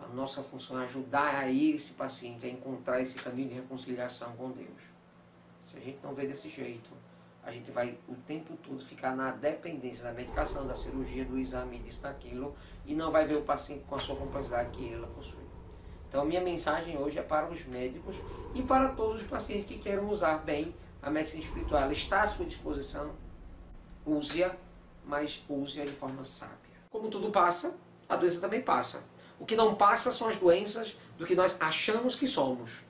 A nossa função é ajudar esse paciente a encontrar esse caminho de reconciliação com Deus. Se a gente não vê desse jeito, a gente vai o tempo todo ficar na dependência da medicação, da cirurgia, do exame, disso, daquilo, e não vai ver o paciente com a sua complexidade que ele possui. Então, minha mensagem hoje é para os médicos e para todos os pacientes que queiram usar bem a medicina espiritual. Ela está à sua disposição, use-a, mas use-a de forma sábia. Como tudo passa, a doença também passa. O que não passa são as doenças do que nós achamos que somos.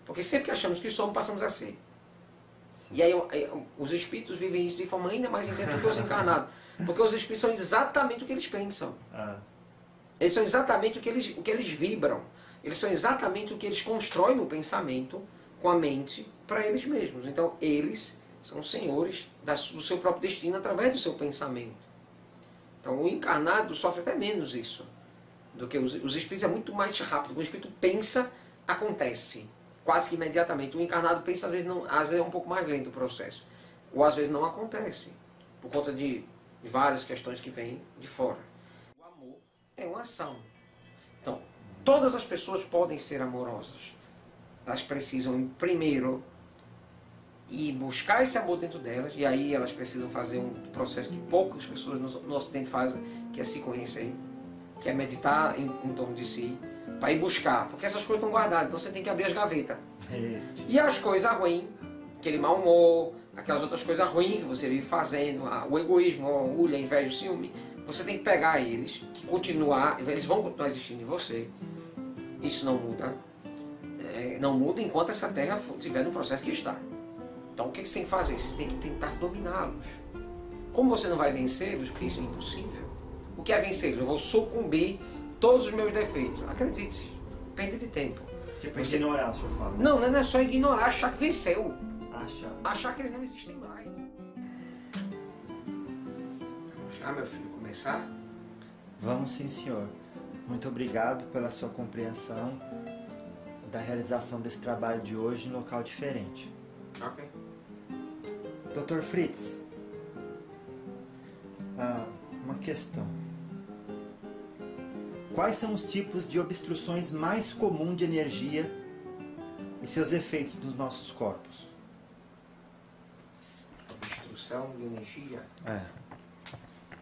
Porque sempre que achamos que somos, passamos a ser. Sim. E aí os espíritos vivem isso de forma ainda mais intensa do que os encarnados. Porque os espíritos são exatamente o que eles pensam. Eles são exatamente o que eles vibram. Eles são exatamente o que eles constroem no pensamento, com a mente, para eles mesmos. Então, eles são senhores do seu próprio destino através do seu pensamento. Então, o encarnado sofre até menos isso do que os espíritos. É muito mais rápido. Quando o espírito pensa, acontece. Quase que imediatamente. O encarnado pensa, às vezes é um pouco mais lento o processo. Ou às vezes não acontece. Por conta de várias questões que vêm de fora. O amor é uma ação. Então, todas as pessoas podem ser amorosas. Elas precisam, primeiro, ir buscar esse amor dentro delas. E aí elas precisam fazer um processo que poucas pessoas no Ocidente fazem, que é se conhecer. Que é meditar em torno de si. Para ir buscar. Porque essas coisas estão guardadas. Então você tem que abrir as gavetas. E as coisas ruins, aquele mau humor, aquelas outras coisas ruins que você vive fazendo, o egoísmo, a orgulho, a inveja, o ciúme, você tem que pegar eles, que continuar, eles vão continuar existindo em você. Isso não muda. Não muda enquanto essa terra estiver no processo que está. Então o que você tem que fazer? Você tem que tentar dominá-los. Como você não vai vencê-los, porque isso é impossível. O que é vencê-los? Eu vou sucumbir todos os meus defeitos. Acredite, perda de tempo. Tipo, ignorar, o senhor fala. Não é só ignorar, achar que venceu. Achar que eles não existem mais. Vamos lá, meu filho, começar? Vamos sim, senhor. Muito obrigado pela sua compreensão da realização desse trabalho de hoje em local diferente. Ok. Dr. Fritz, uma questão. Quais são os tipos de obstruções mais comuns de energia e seus efeitos nos nossos corpos? Obstrução de energia?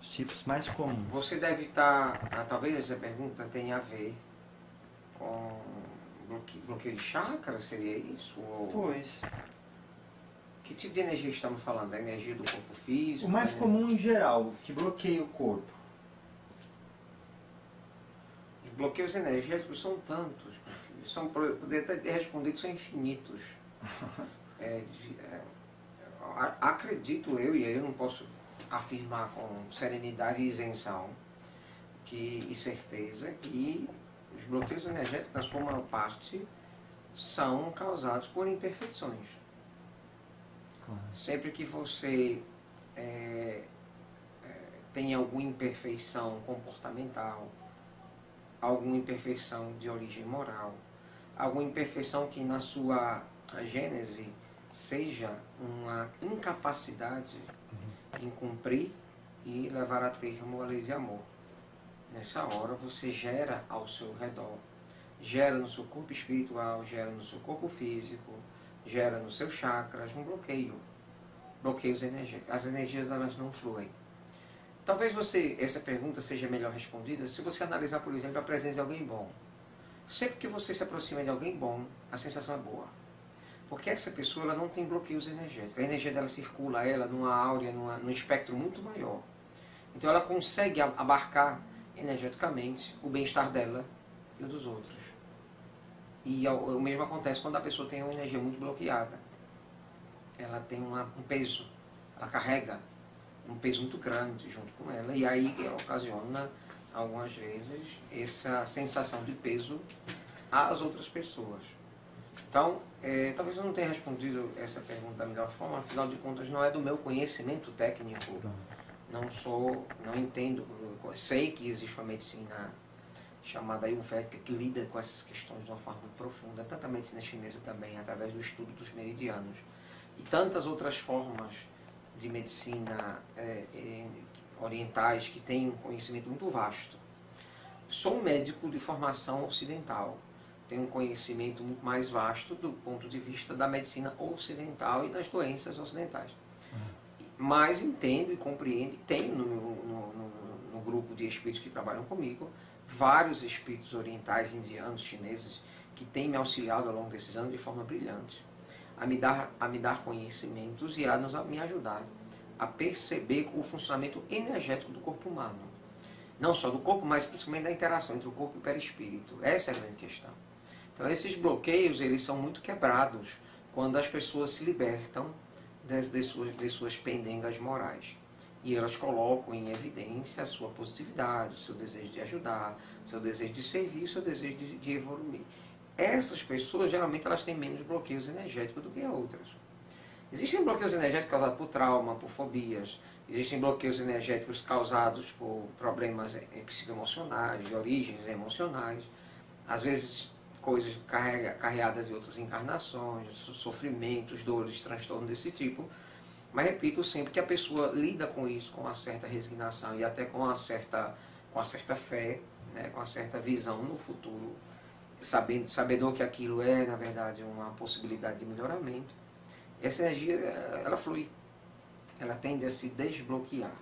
Os tipos mais comuns. Você deve estar... talvez essa pergunta tenha a ver com bloqueio de chakras, seria isso? Pois. Que tipo de energia estamos falando? A energia do corpo físico? O mais comum em geral, que bloqueia o corpo. Os bloqueios energéticos são tantos, meu filho. Poder até responder que são infinitos. Acredito eu, e eu não posso afirmar com serenidade e isenção e certeza que os bloqueios energéticos, na sua maior parte, são causados por imperfeições. Claro. Sempre que você tem alguma imperfeição comportamental, alguma imperfeição de origem moral, alguma imperfeição que na sua gênese seja uma incapacidade em cumprir e levar a termo a lei de amor. Nessa hora você gera ao seu redor, gera no seu corpo espiritual, gera no seu corpo físico, gera nos seus chakras um bloqueio, bloqueios energéticos. As energias elas não fluem. Talvez essa pergunta seja melhor respondida se você analisar, por exemplo, a presença de alguém bom. Sempre que você se aproxima de alguém bom, a sensação é boa. Porque essa pessoa ela não tem bloqueios energéticos. A energia dela circula numa áurea, num espectro muito maior. Então ela consegue abarcar energeticamente o bem-estar dela e o dos outros. E o mesmo acontece quando a pessoa tem uma energia muito bloqueada. Ela tem um peso, ela carrega um peso muito grande junto com ela, e aí ocasiona algumas vezes essa sensação de peso às outras pessoas. Então, talvez eu não tenha respondido essa pergunta da melhor forma, afinal de contas não é do meu conhecimento técnico, não entendo, sei que existe uma medicina chamada Ayurvédica que lida com essas questões de uma forma muito profunda, tanto a medicina chinesa também, através do estudo dos meridianos, e tantas outras formas de medicina orientais que têm um conhecimento muito vasto sou um médico de formação ocidental. Tenho um conhecimento muito mais vasto do ponto de vista da medicina ocidental e das doenças ocidentais. Mas entendo e compreendo, tenho no grupo de espíritos que trabalham comigo, vários espíritos orientais, indianos, chineses, que têm me auxiliado ao longo desses anos de forma brilhante, a me dar conhecimentos e a me ajudar a perceber o funcionamento energético do corpo humano. Não só do corpo, mas principalmente da interação entre o corpo e o perispírito. Essa é a grande questão. Então esses bloqueios, eles são muito quebrados quando as pessoas se libertam de suas pendengas morais. E elas colocam em evidência a sua positividade, o seu desejo de ajudar, o seu desejo de servir, o seu desejo de evoluir. Essas pessoas, geralmente, elas têm menos bloqueios energéticos do que outras. Existem bloqueios energéticos causados por trauma, por fobias. Existem bloqueios energéticos causados por problemas psicoemocionais, de origens emocionais. Às vezes, coisas carregadas de outras encarnações, sofrimentos, dores, transtornos desse tipo. Mas repito sempre que a pessoa lida com isso com uma certa resignação e até com uma certa fé, né, com uma certa visão no futuro, sabedor que aquilo é, na verdade, uma possibilidade de melhoramento. Essa energia, ela flui, ela tende a se desbloquear.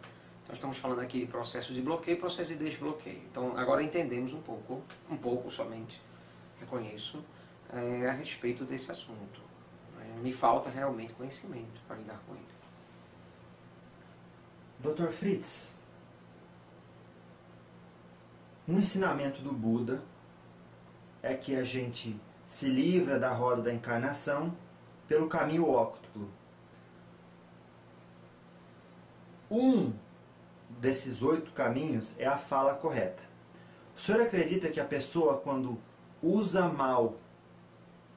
Então estamos falando aqui de processo de bloqueio e processo de desbloqueio. Então agora entendemos um pouco somente, reconheço, a respeito desse assunto. Me falta realmente conhecimento para lidar com ele. Dr. Fritz, um ensinamento do Buda é que a gente se livra da roda da encarnação pelo caminho óctuplo. Um desses 8 caminhos é a fala correta. O senhor acredita que a pessoa, quando usa mal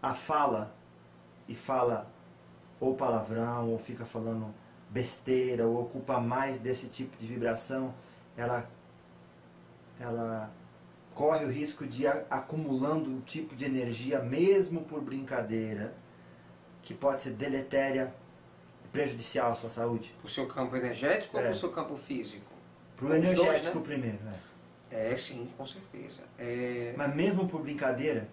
a fala, e fala ou palavrão, ou fica falando besteira, ou ocupa mais desse tipo de vibração, ela corre o risco de ir acumulando um tipo de energia, mesmo por brincadeira, que pode ser deletéria e prejudicial à sua saúde? Para o seu campo energético ou para o seu campo físico? Para o energético, né? Primeiro. Sim, com certeza. Mas mesmo por brincadeira?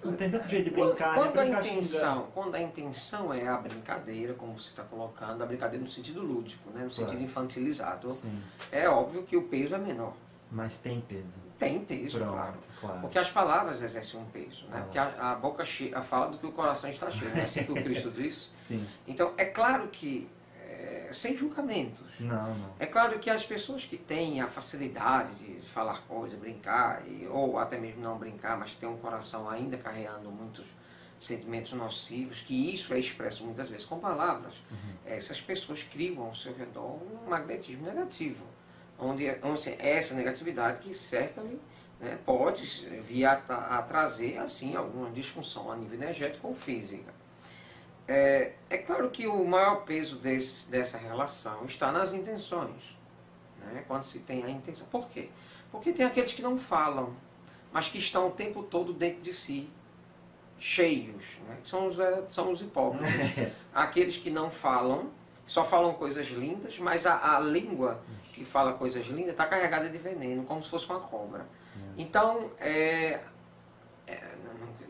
Não tem tanto jeito de brincar, quando a intenção é a brincadeira, como você está colocando, a brincadeira no sentido lúdico, né? No sentido infantilizado, sim, é óbvio que o peso é menor. Mas tem peso. Tem peso, claro. Porque as palavras exercem um peso, né? Porque a boca fala do que o coração está cheio, não é assim que o Cristo diz? Sim. Então, é claro que, sem julgamentos, não. É claro que as pessoas que têm a facilidade de falar coisas, brincar, ou até mesmo não brincar, mas têm um coração ainda carregando muitos sentimentos nocivos, que isso é expresso muitas vezes com palavras, essas pessoas criam ao seu redor um magnetismo negativo, onde essa negatividade que cerca-lhe, né, pode vir a trazer assim alguma disfunção a nível energético ou física. É claro que o maior peso dessa relação está nas intenções, né? Quando se tem a intenção. Por quê? Porque tem aqueles que não falam, mas que estão o tempo todo dentro de si, cheios, né? São os hipócritas. Aqueles que não falam, só falam coisas lindas, mas a língua que fala coisas lindas está carregada de veneno, como se fosse uma cobra. Então,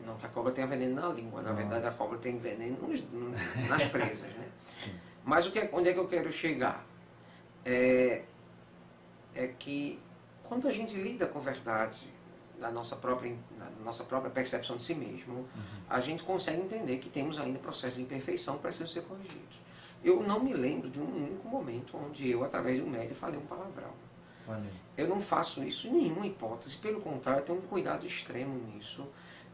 não que a cobra tenha veneno na língua, na verdade a cobra tem veneno nas presas, né? Mas onde é que eu quero chegar? É que quando a gente lida com verdade, na nossa própria percepção de si mesmo, a gente consegue entender que temos ainda processos de imperfeição que precisam ser corrigidos. Eu não me lembro de um único momento onde eu, através de um médium, falei um palavrão. Eu não faço isso em nenhuma hipótese, pelo contrário, eu tenho um cuidado extremo nisso,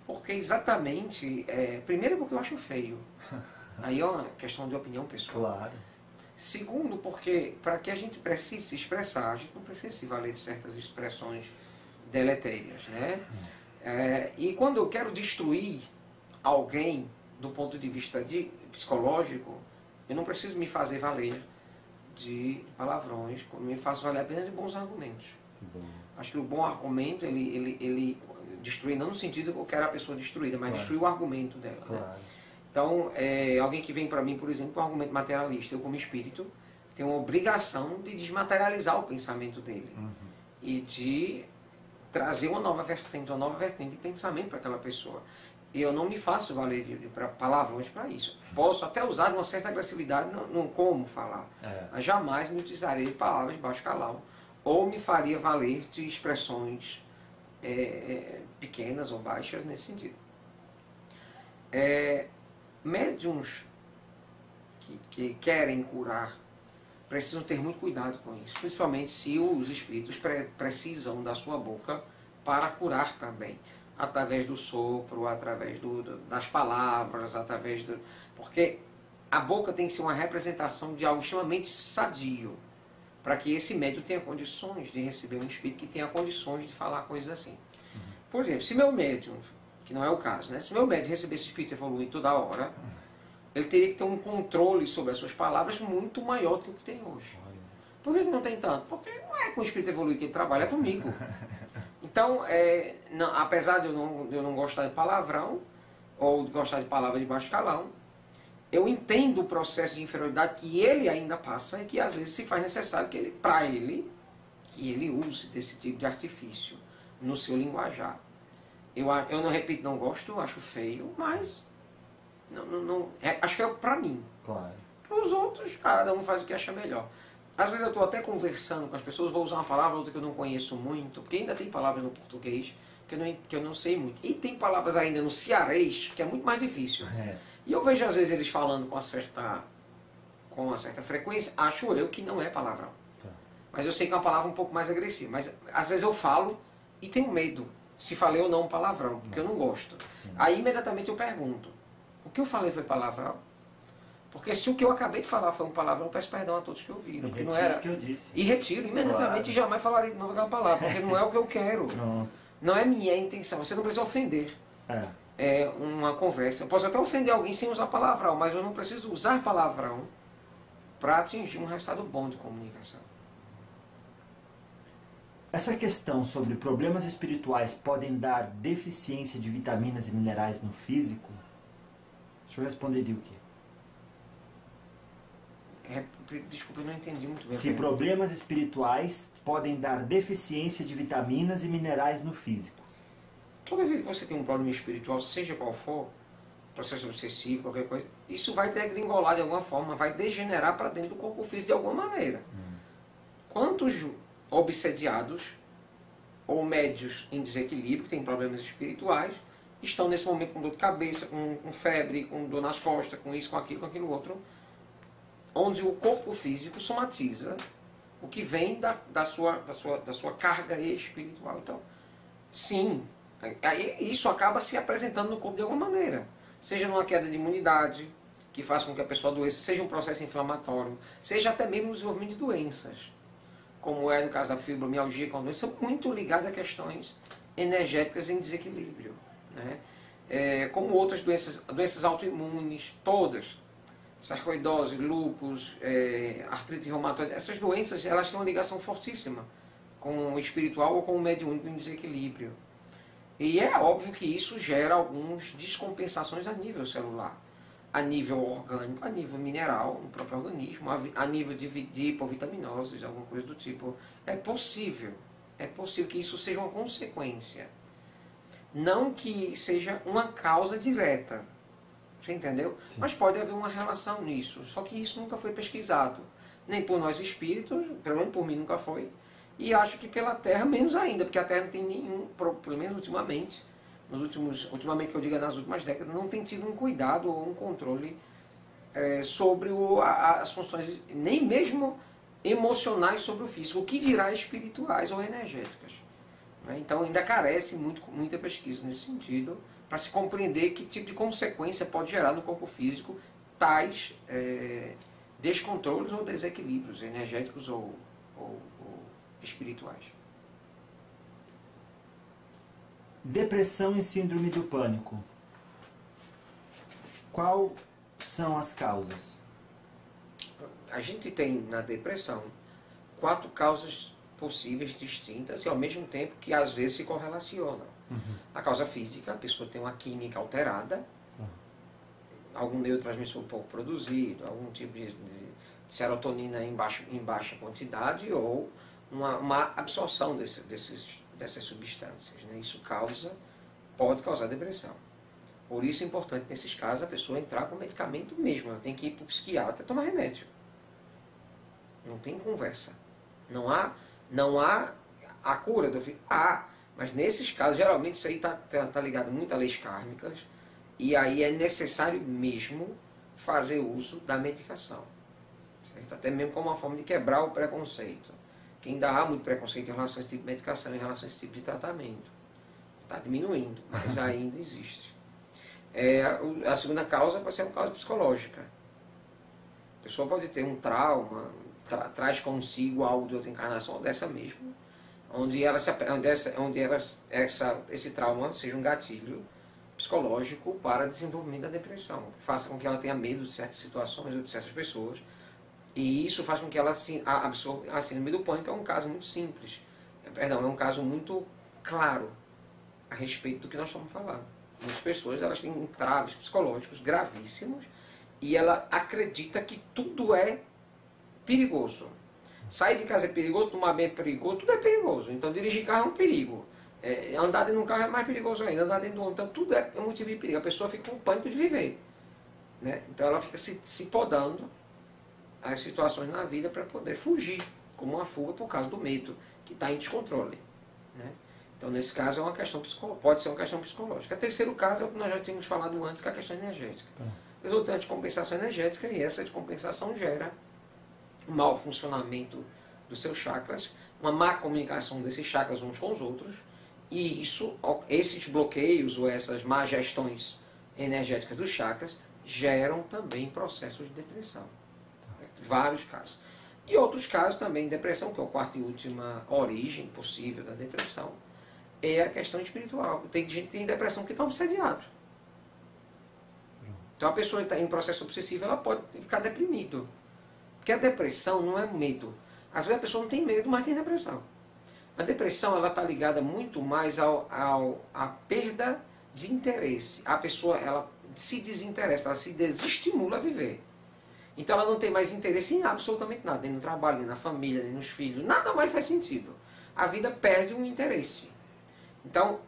porque exatamente, primeiro porque eu acho feio, aí é uma questão de opinião pessoal. Claro. Segundo, porque para que a gente precise se expressar, a gente não precisa se valer de certas expressões deletérias, né? E quando eu quero destruir alguém do ponto de vista psicológico, eu não preciso me fazer valer de palavrões, me faço valer apenas de bons argumentos. Acho que o bom argumento, ele destruir não no sentido que eu quero a pessoa destruída, mas destruir o argumento dela. Claro. Né? Então, alguém que vem para mim, por exemplo, com um argumento materialista, eu como espírito, tenho uma obrigação de desmaterializar o pensamento dele. E de trazer uma nova vertente de pensamento para aquela pessoa. E eu não me faço valer de palavrões para isso. Posso até usar uma certa agressividade no como falar, mas jamais me utilizarei de palavras de baixo calão, ou me faria valer de expressões pequenas ou baixas nesse sentido. Médiuns que querem curar precisam ter muito cuidado com isso, principalmente se os espíritos precisam da sua boca para curar também, através do sopro, através das palavras, porque a boca tem que ser uma representação de algo extremamente sadio, para que esse médium tenha condições de receber um espírito que tenha condições de falar coisas assim. Por exemplo, se meu médium, que não é o caso, né? Se meu médium recebesse espírito evoluído toda hora, ele teria que ter um controle sobre as suas palavras muito maior do que o que tem hoje. Por que não tem tanto? Porque não é com o espírito evoluído que ele trabalha, é comigo. Então, apesar de eu não gostar de palavrão, ou de gostar de palavra de baixo calão, eu entendo o processo de inferioridade que ele ainda passa e que às vezes se faz necessário que ele use desse tipo de artifício no seu linguajar. Eu não repito, não gosto, acho feio, mas acho feio para mim. Claro. Para os outros, cada um faz o que acha melhor. Às vezes eu estou até conversando com as pessoas, vou usar uma palavra outra que eu não conheço muito, porque ainda tem palavras no português que eu não sei muito. E tem palavras ainda no cearês que é muito mais difícil. E eu vejo às vezes eles falando com uma certa frequência, acho eu que não é palavrão. Mas eu sei que é uma palavra um pouco mais agressiva. Mas às vezes eu falo e tenho medo se falei ou não um palavrão, porque eu não gosto. Sim. Aí imediatamente eu pergunto, o que eu falei foi palavrão? Porque se o que eu acabei de falar foi um palavrão, eu peço perdão a todos que ouviram. Porque não era. O que eu disse. E retiro imediatamente e jamais falarei de novo aquela palavra, porque não é o que eu quero. Não é minha intenção. Você não precisa ofender. É uma conversa. Eu posso até ofender alguém sem usar palavrão, mas eu não preciso usar palavrão para atingir um resultado bom de comunicação. Essa questão sobre problemas espirituais podem dar deficiência de vitaminas e minerais no físico? O senhor responderia o quê? Desculpa, eu não entendi muito bem. Se problemas espirituais podem dar deficiência de vitaminas e minerais no físico. Toda vez que você tem um problema espiritual, seja qual for, processo obsessivo, qualquer coisa, isso vai degringolar de alguma forma, vai degenerar para dentro do corpo físico de alguma maneira. Quantos obsediados ou médios em desequilíbrio, que têm problemas espirituais, estão nesse momento com dor de cabeça, com febre, com dor nas costas, com isso, com aquilo outro, onde o corpo físico somatiza o que vem da sua carga espiritual. Então, sim, isso acaba se apresentando no corpo de alguma maneira. Seja numa queda de imunidade, que faz com que a pessoa adoeça, seja um processo inflamatório, seja até mesmo no desenvolvimento de doenças, como é no caso da fibromialgia, que é uma doença muito ligada a questões energéticas em desequilíbrio, né? Como outras doenças autoimunes, todas, sarcoidose, lúpus, artrite reumatoide, essas doenças elas têm uma ligação fortíssima com o espiritual ou com o mediúnico em desequilíbrio. E é óbvio que isso gera algumas descompensações a nível celular, a nível orgânico, a nível mineral, no próprio organismo, a nível de hipovitaminoses, alguma coisa do tipo. É possível que isso seja uma consequência. Não que seja uma causa direta, você entendeu? Sim. Mas pode haver uma relação nisso, só que isso nunca foi pesquisado, nem por nós espíritos, pelo menos por mim nunca foi, e acho que pela Terra menos ainda, porque a Terra não tem nenhum, pelo menos ultimamente que eu diga nas últimas décadas, não tem tido um cuidado ou um controle sobre as funções, nem mesmo emocionais sobre o físico, o que dirá espirituais ou energéticas. Então ainda carece muita pesquisa nesse sentido, para se compreender que tipo de consequência pode gerar no corpo físico tais descontroles ou desequilíbrios energéticos ou espirituais. Depressão e síndrome do pânico. Quais são as causas? A gente tem na depressão 4 causas possíveis, distintas, e ao mesmo tempo que às vezes se correlacionam. A causa física, a pessoa tem uma química alterada, algum neurotransmissor pouco produzido, algum tipo de serotonina em baixa quantidade, ou uma absorção desses dessas substâncias, né? Isso pode causar depressão. Por isso é importante, nesses casos, a pessoa entrar com medicamento mesmo. Ela tem que ir para o psiquiatra e tomar remédio. Não tem conversa. Não há a cura do filho. Mas nesses casos, geralmente isso aí tá ligado muito a leis kármicas. E aí é necessário mesmo fazer uso da medicação. Certo? Até mesmo como uma forma de quebrar o preconceito. Que ainda há muito preconceito em relação a esse tipo de medicação, em relação a esse tipo de tratamento. Está diminuindo, mas ainda existe. A segunda causa pode ser uma causa psicológica. A pessoa pode ter um trauma, traz consigo algo de outra encarnação, ou dessa mesmo, onde esse trauma seja um gatilho psicológico para desenvolvimento da depressão, que faça com que ela tenha medo de certas situações ou de certas pessoas, e isso faz com que ela absorva a síndrome do pânico. É um caso muito simples, é um caso muito claro a respeito do que nós estamos falando. Muitas pessoas elas têm entraves psicológicos gravíssimos e ela acredita que tudo é perigoso. Sair de casa é perigoso, tomar bem é perigoso, tudo é perigoso. Então dirigir carro é um perigo. Andar dentro de um carro é mais perigoso ainda, andar dentro do outro. Então tudo é motivo de perigo. A pessoa fica com pânico de viver. Né? Então ela fica se podando as situações na vida para poder fugir, como uma fuga por causa do medo, que está em descontrole. Né? Então nesse caso é uma questão pode ser uma questão psicológica. O terceiro caso é o que nós já tínhamos falado antes, que é a questão energética. Resultante de compensação energética, e essa descompensação gera um mau funcionamento dos seus chakras, uma má comunicação desses chakras uns com os outros, e esses bloqueios ou essas má gestões energéticas dos chakras geram também processos de depressão. Vários casos. E outros casos também de depressão, que é a quarta e última origem possível da depressão, é a questão espiritual. Tem gente que tem depressão que está obsediado. Então a pessoa está em processo obsessivo, ela pode ficar deprimido. Porque a depressão não é medo. Às vezes a pessoa não tem medo, mas tem depressão. A depressão ela está ligada muito mais à perda de interesse. A pessoa ela se desinteressa, ela se desestimula a viver. Então ela não tem mais interesse em absolutamente nada, nem no trabalho, nem na família, nem nos filhos. Nada mais faz sentido. A vida perde um interesse. Então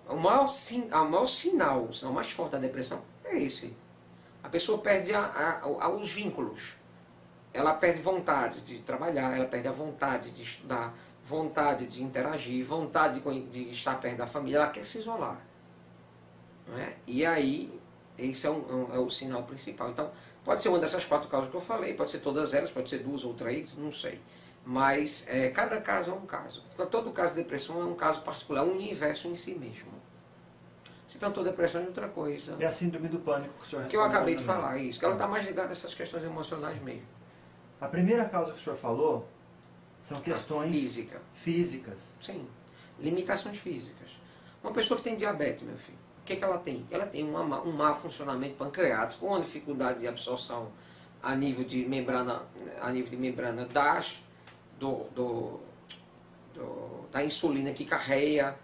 o maior sinal, o sinal mais forte da depressão é esse. A pessoa perde os vínculos. Ela perde vontade de trabalhar, ela perde a vontade de estudar, vontade de interagir, vontade de estar perto da família, ela quer se isolar. Não é? E aí, esse é o sinal principal. Então, pode ser uma dessas 4 causas que eu falei, pode ser todas elas, pode ser 2 ou 3, não sei. Mas cada caso é um caso. Todo caso de depressão é um caso particular, um universo em si mesmo. Se perguntou depressão é outra coisa. É a síndrome do pânico que o senhor que eu acabei de falar, isso. Que ela está mais ligada a essas questões emocionais mesmo. A primeira causa que o senhor falou são questões físicas. Sim, limitações físicas. Uma pessoa que tem diabetes, meu filho, o que ela tem? Ela tem um mau funcionamento pancreático, uma dificuldade de absorção a nível de membrana, da insulina que carrega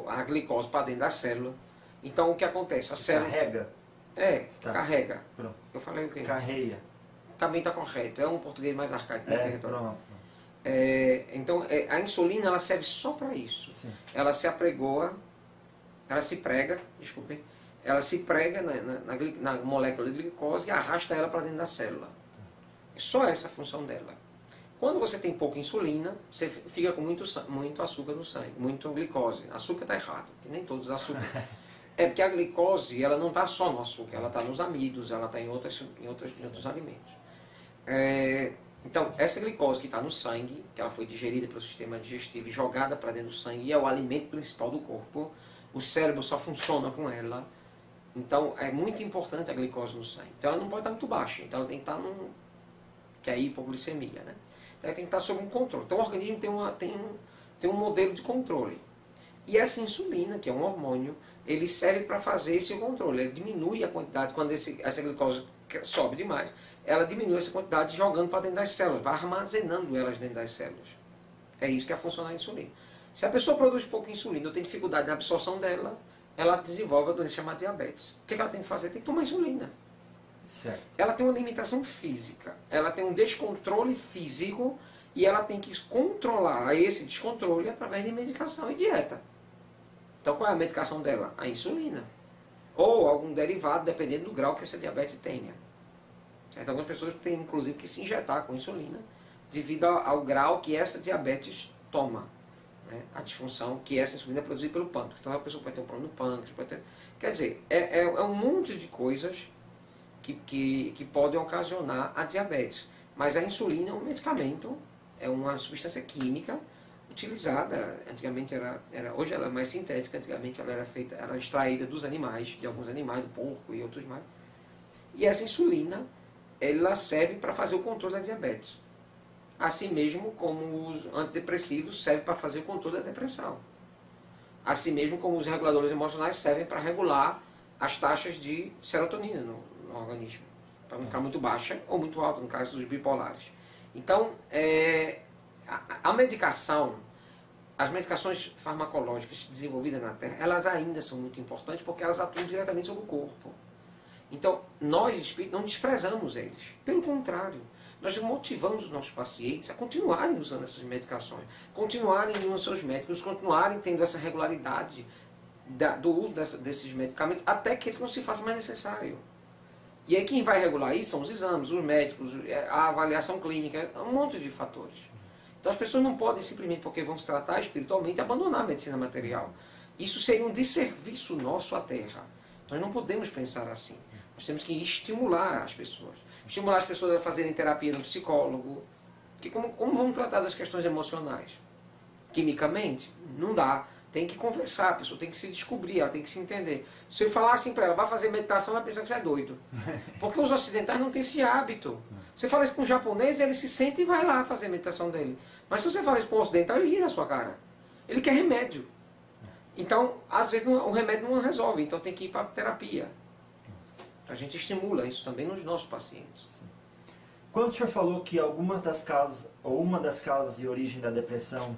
a glicose para dentro da célula. Então o que acontece? A célula carrega? Carrega. Pronto. Eu falei o quê? Carreia. Também está correto. É um português mais arcaico. Pronto. Então a insulina ela serve só para isso. Sim. Ela se prega na molécula de glicose e arrasta ela para dentro da célula. É só essa a função dela. Quando você tem pouca insulina, você fica com muito açúcar no sangue, muito glicose. Açúcar está errado, que nem todos os açúcares. É porque a glicose ela não está só no açúcar, ela está nos amidos, ela está em outros alimentos. Então, essa glicose que está no sangue, que ela foi digerida pelo sistema digestivo e jogada para dentro do sangue, e é o alimento principal do corpo, o cérebro só funciona com ela. Então, é muito importante a glicose no sangue. Então, ela não pode estar muito baixa, então ela tem que estar que é a hipoglicemia, né? Então, ela tem que estar sob um controle. Então, o organismo tem um modelo de controle. E essa insulina, que é um hormônio, ele serve para fazer esse controle. Ele diminui a quantidade, quando essa glicose sobe demais, ela diminui essa quantidade jogando para dentro das células, vai armazenando elas dentro das células. É isso que é a função da insulina. Se a pessoa produz pouca insulina ou tem dificuldade na absorção dela, ela desenvolve a doença chamada diabetes. O que ela tem que fazer? Tem que tomar insulina. Certo. Ela tem uma limitação física, ela tem um descontrole físico E ela tem que controlar esse descontrole através de medicação e dieta. Então qual é a medicação dela? A insulina. Ou algum derivado, dependendo do grau que essa diabetes tenha. Certo? Algumas pessoas têm inclusive que se injetar com insulina devido ao grau que essa diabetes toma. Né? A disfunção que essa insulina é produzida pelo pâncreas. Então a pessoa pode ter um problema no pâncreas, pode ter... Quer dizer, é um monte de coisas que podem ocasionar a diabetes. Mas a insulina é um medicamento, é uma substância química utilizada, antigamente hoje ela é mais sintética, antigamente ela era extraída dos animais, de alguns animais, do porco e outros mais. E essa insulina, ela serve para fazer o controle da diabetes. Assim mesmo como os antidepressivos servem para fazer o controle da depressão. Assim mesmo como os reguladores emocionais servem para regular as taxas de serotonina no organismo, para não ficar muito baixa ou muito alta, no caso dos bipolares. Então, a medicação, as medicações farmacológicas desenvolvidas na Terra, elas ainda são muito importantes porque elas atuam diretamente sobre o corpo. Então, nós espíritos não desprezamos eles. Pelo contrário, nós motivamos os nossos pacientes a continuarem usando essas medicações, continuarem indo aos seus médicos, continuarem tendo essa regularidade do uso desses medicamentos, até que ele não se faça mais necessário. E aí quem vai regular isso são os exames, os médicos, a avaliação clínica, um monte de fatores. Então as pessoas não podem simplesmente, porque vão se tratar espiritualmente, abandonar a medicina material. Isso seria um desserviço nosso à Terra. Nós não podemos pensar assim. Nós temos que estimular as pessoas. Estimular as pessoas a fazerem terapia no psicólogo. Porque como vão tratar das questões emocionais? Quimicamente? Não dá. Tem que conversar, a pessoa tem que se descobrir, ela tem que se entender. Se eu falar assim para ela, vai fazer meditação, ela vai pensar que você é doido. Porque os ocidentais não têm esse hábito. Você fala isso com um japonês, ele se senta e vai lá fazer a meditação dele. Mas se você fala isso com um ocidental, ele ri na sua cara. Ele quer remédio. Então, às vezes, o remédio não resolve, então tem que ir para a terapia. A gente estimula isso também nos nossos pacientes. Sim. Quando o senhor falou que algumas das causas, ou uma das causas e origem da depressão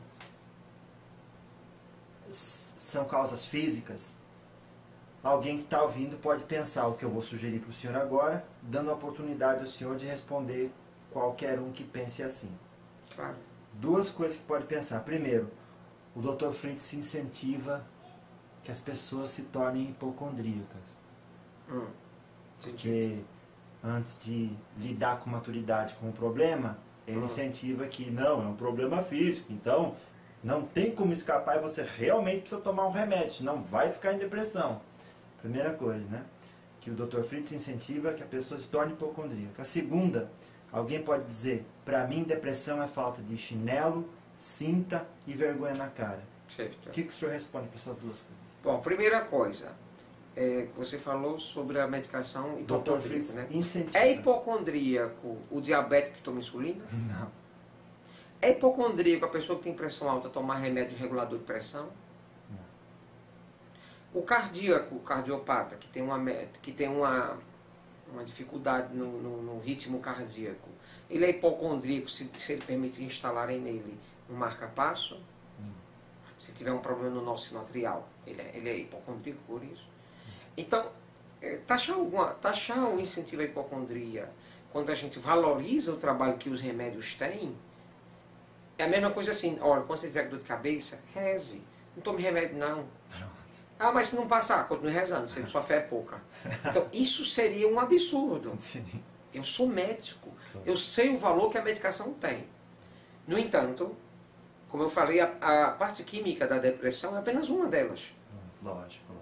são causas físicas, alguém que está ouvindo pode pensar o que eu vou sugerir para o senhor agora, dando a oportunidade ao senhor de responder qualquer um que pense assim. Claro. Duas coisas que pode pensar. Primeiro, o Dr. Fritz incentiva que as pessoas se tornem hipocondríacas. Porque antes de lidar com maturidade com o problema, ele incentiva que não, é um problema físico, então não tem como escapar e você realmente precisa tomar um remédio, senão vai ficar em depressão. Primeira coisa, né? Que o Dr. Fritz incentiva que a pessoa se torne hipocondríaca. A segunda, alguém pode dizer, para mim depressão é falta de chinelo, cinta e vergonha na cara. Certo. O que o senhor responde para essas duas coisas? Bom, primeira coisa, você falou sobre a medicação Dr. Fritz, né? incentiva. É hipocondríaco o diabético que toma insulina? Não. É hipocondríaco a pessoa que tem pressão alta tomar remédio regulador de pressão? Não. O cardíaco, o cardiopata, que tem uma dificuldade no ritmo cardíaco, ele é hipocondríaco se ele permitir instalarem nele um marca-passo? Se tiver um problema no nosso sinoatrial, ele é hipocondríaco por isso? Então, taxar o incentivo à hipocondria, quando a gente valoriza o trabalho que os remédios têm, é a mesma coisa assim, olha, quando você tiver com dor de cabeça, reze, não tome remédio não. Ah, mas se não passar, continue rezando, se sua fé é pouca. Então, isso seria um absurdo. Sim. Eu sou médico, eu sei o valor que a medicação tem. No entanto, como eu falei, a parte química da depressão é apenas uma delas. Lógico.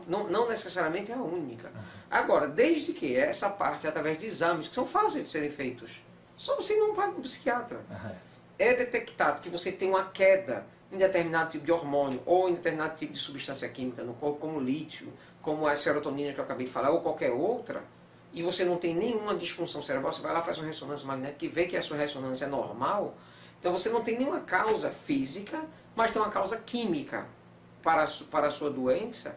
Não necessariamente é a única. Agora, desde que essa parte, através de exames, que são fáceis de serem feitos, só você não paga um psiquiatra. É detectado que você tem uma queda em determinado tipo de hormônio ou em determinado tipo de substância química no corpo, como o lítio, como a serotonina que eu acabei de falar, ou qualquer outra, e você não tem nenhuma disfunção cerebral, você vai lá, faz uma ressonância magnética e vê que a sua ressonância é normal, então você não tem nenhuma causa física, mas tem uma causa química para a sua doença.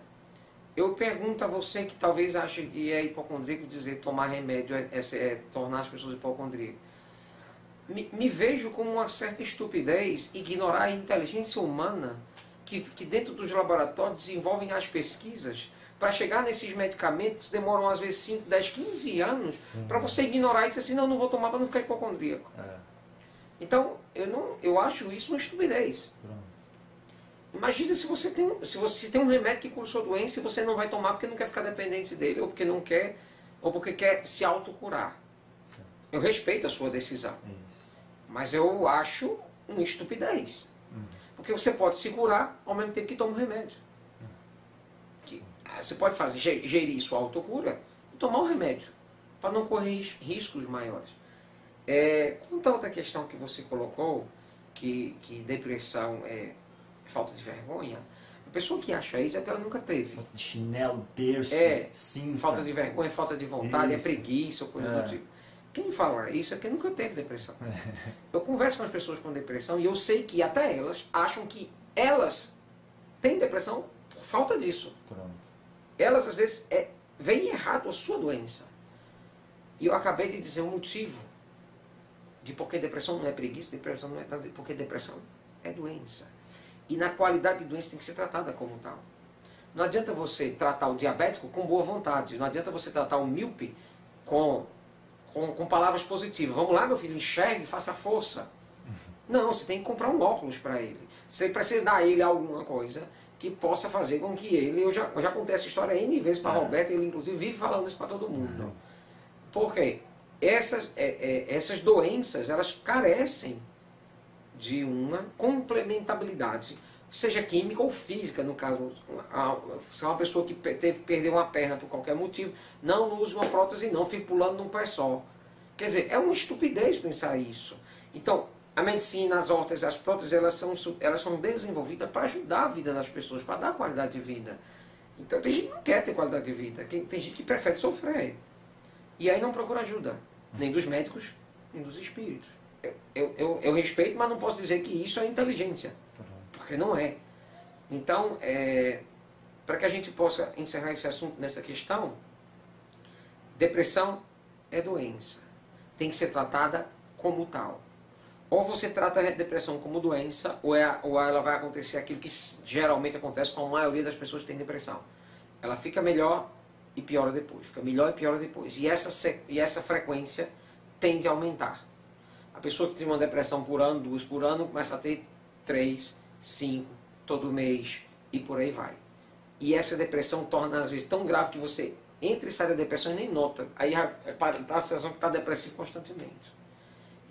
Eu pergunto a você que talvez ache que é hipocondríaco dizer tomar remédio é tornar as pessoas hipocondríacas. Me vejo como uma certa estupidez ignorar a inteligência humana que dentro dos laboratórios desenvolvem as pesquisas para chegar nesses medicamentos, demoram às vezes 5, 10, 15 anos para você ignorar e dizer assim, não vou tomar para não ficar hipocondríaco. Então, eu acho isso uma estupidez. Pronto. Imagina se você tem um remédio que cura sua doença e você não vai tomar porque não quer ficar dependente dele, ou porque não quer, ou porque quer se autocurar. Eu respeito a sua decisão. Isso. Mas eu acho uma estupidez. Porque você pode se curar ao mesmo tempo que toma o remédio. Você pode fazer, gerir sua autocura e tomar o remédio, para não correr riscos maiores. Quanto a outra questão que você colocou, que depressão é falta de vergonha, a pessoa que acha isso é porque ela nunca teve. Falta de chinelo, terço, cinta. Falta de vergonha, falta de vontade, Isso. é preguiça ou coisa do tipo. Quem fala isso é quem nunca teve depressão. Eu converso com as pessoas com depressão e eu sei que até elas acham que elas têm depressão por falta disso. Pronto. Elas às vezes veem errado a sua doença. E eu acabei de dizer o motivo de porque depressão não é preguiça, depressão não é nada, porque depressão é doença. E na qualidade de doença tem que ser tratada como tal. Não adianta você tratar o diabético com boa vontade, não adianta você tratar o míope com palavras positivas. Vamos lá, meu filho, enxergue, faça força. Não, você tem que comprar um óculos para ele. Você precisa dar a ele alguma coisa que possa fazer com que ele... Eu já contei essa história N vezes para Roberto, ele inclusive vive falando isso para todo mundo. Por quê? Essas doenças, elas carecem de uma complementabilidade, seja química ou física, no caso. Se é uma pessoa que perdeu uma perna por qualquer motivo, não use uma prótese não, fique pulando num pé só. Quer dizer, é uma estupidez pensar isso. Então, a medicina, as órteses, as próteses, elas são desenvolvidas para ajudar a vida das pessoas, para dar qualidade de vida. Então, tem gente que não quer ter qualidade de vida, tem gente que prefere sofrer. E aí não procura ajuda, nem dos médicos, nem dos espíritos. Eu respeito, mas não posso dizer que isso é inteligência, porque não é. Então, para que a gente possa encerrar esse assunto nessa questão, depressão é doença, tem que ser tratada como tal. Ou você trata a depressão como doença, ou ela vai acontecer aquilo que geralmente acontece com a maioria das pessoas que têm depressão. Ela fica melhor e piora depois, fica melhor e piora depois. E essa frequência tende a aumentar. A pessoa que tem uma depressão por ano, 2 por ano, começa a ter 3, 5, todo mês e por aí vai. E essa depressão torna às vezes tão grave que você entra e sai da depressão e nem nota. Aí dá a sensação que está depressivo constantemente.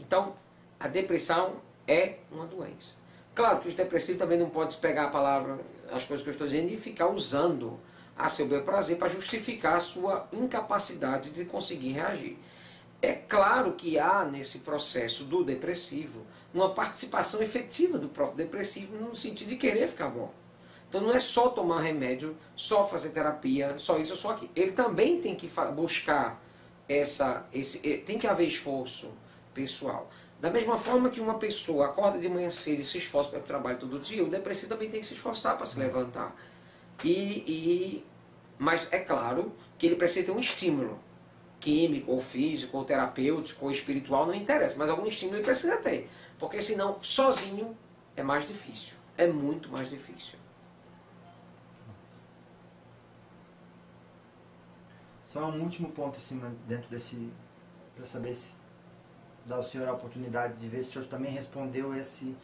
Então, a depressão é uma doença. Claro que os depressivos também não podem pegar a palavra, as coisas que eu estou dizendo, e ficar usando a seu bel prazer para justificar a sua incapacidade de conseguir reagir. É claro que há nesse processo do depressivo uma participação efetiva do próprio depressivo no sentido de querer ficar bom. Então não é só tomar remédio, só fazer terapia, só isso, só aquilo. Ele também tem que buscar tem que haver esforço pessoal. Da mesma forma que uma pessoa acorda de manhã cedo e se esforça para o trabalho todo dia, o depressivo também tem que se esforçar para se levantar. Mas é claro que ele precisa ter um estímulo químico, ou físico, ou terapêutico, ou espiritual, não interessa, mas algum estímulo ele precisa ter. Porque senão, sozinho, é mais difícil. É muito mais difícil. Só um último ponto assim, dentro desse, para saber se dar ao senhor a oportunidade de ver se o senhor também respondeu esse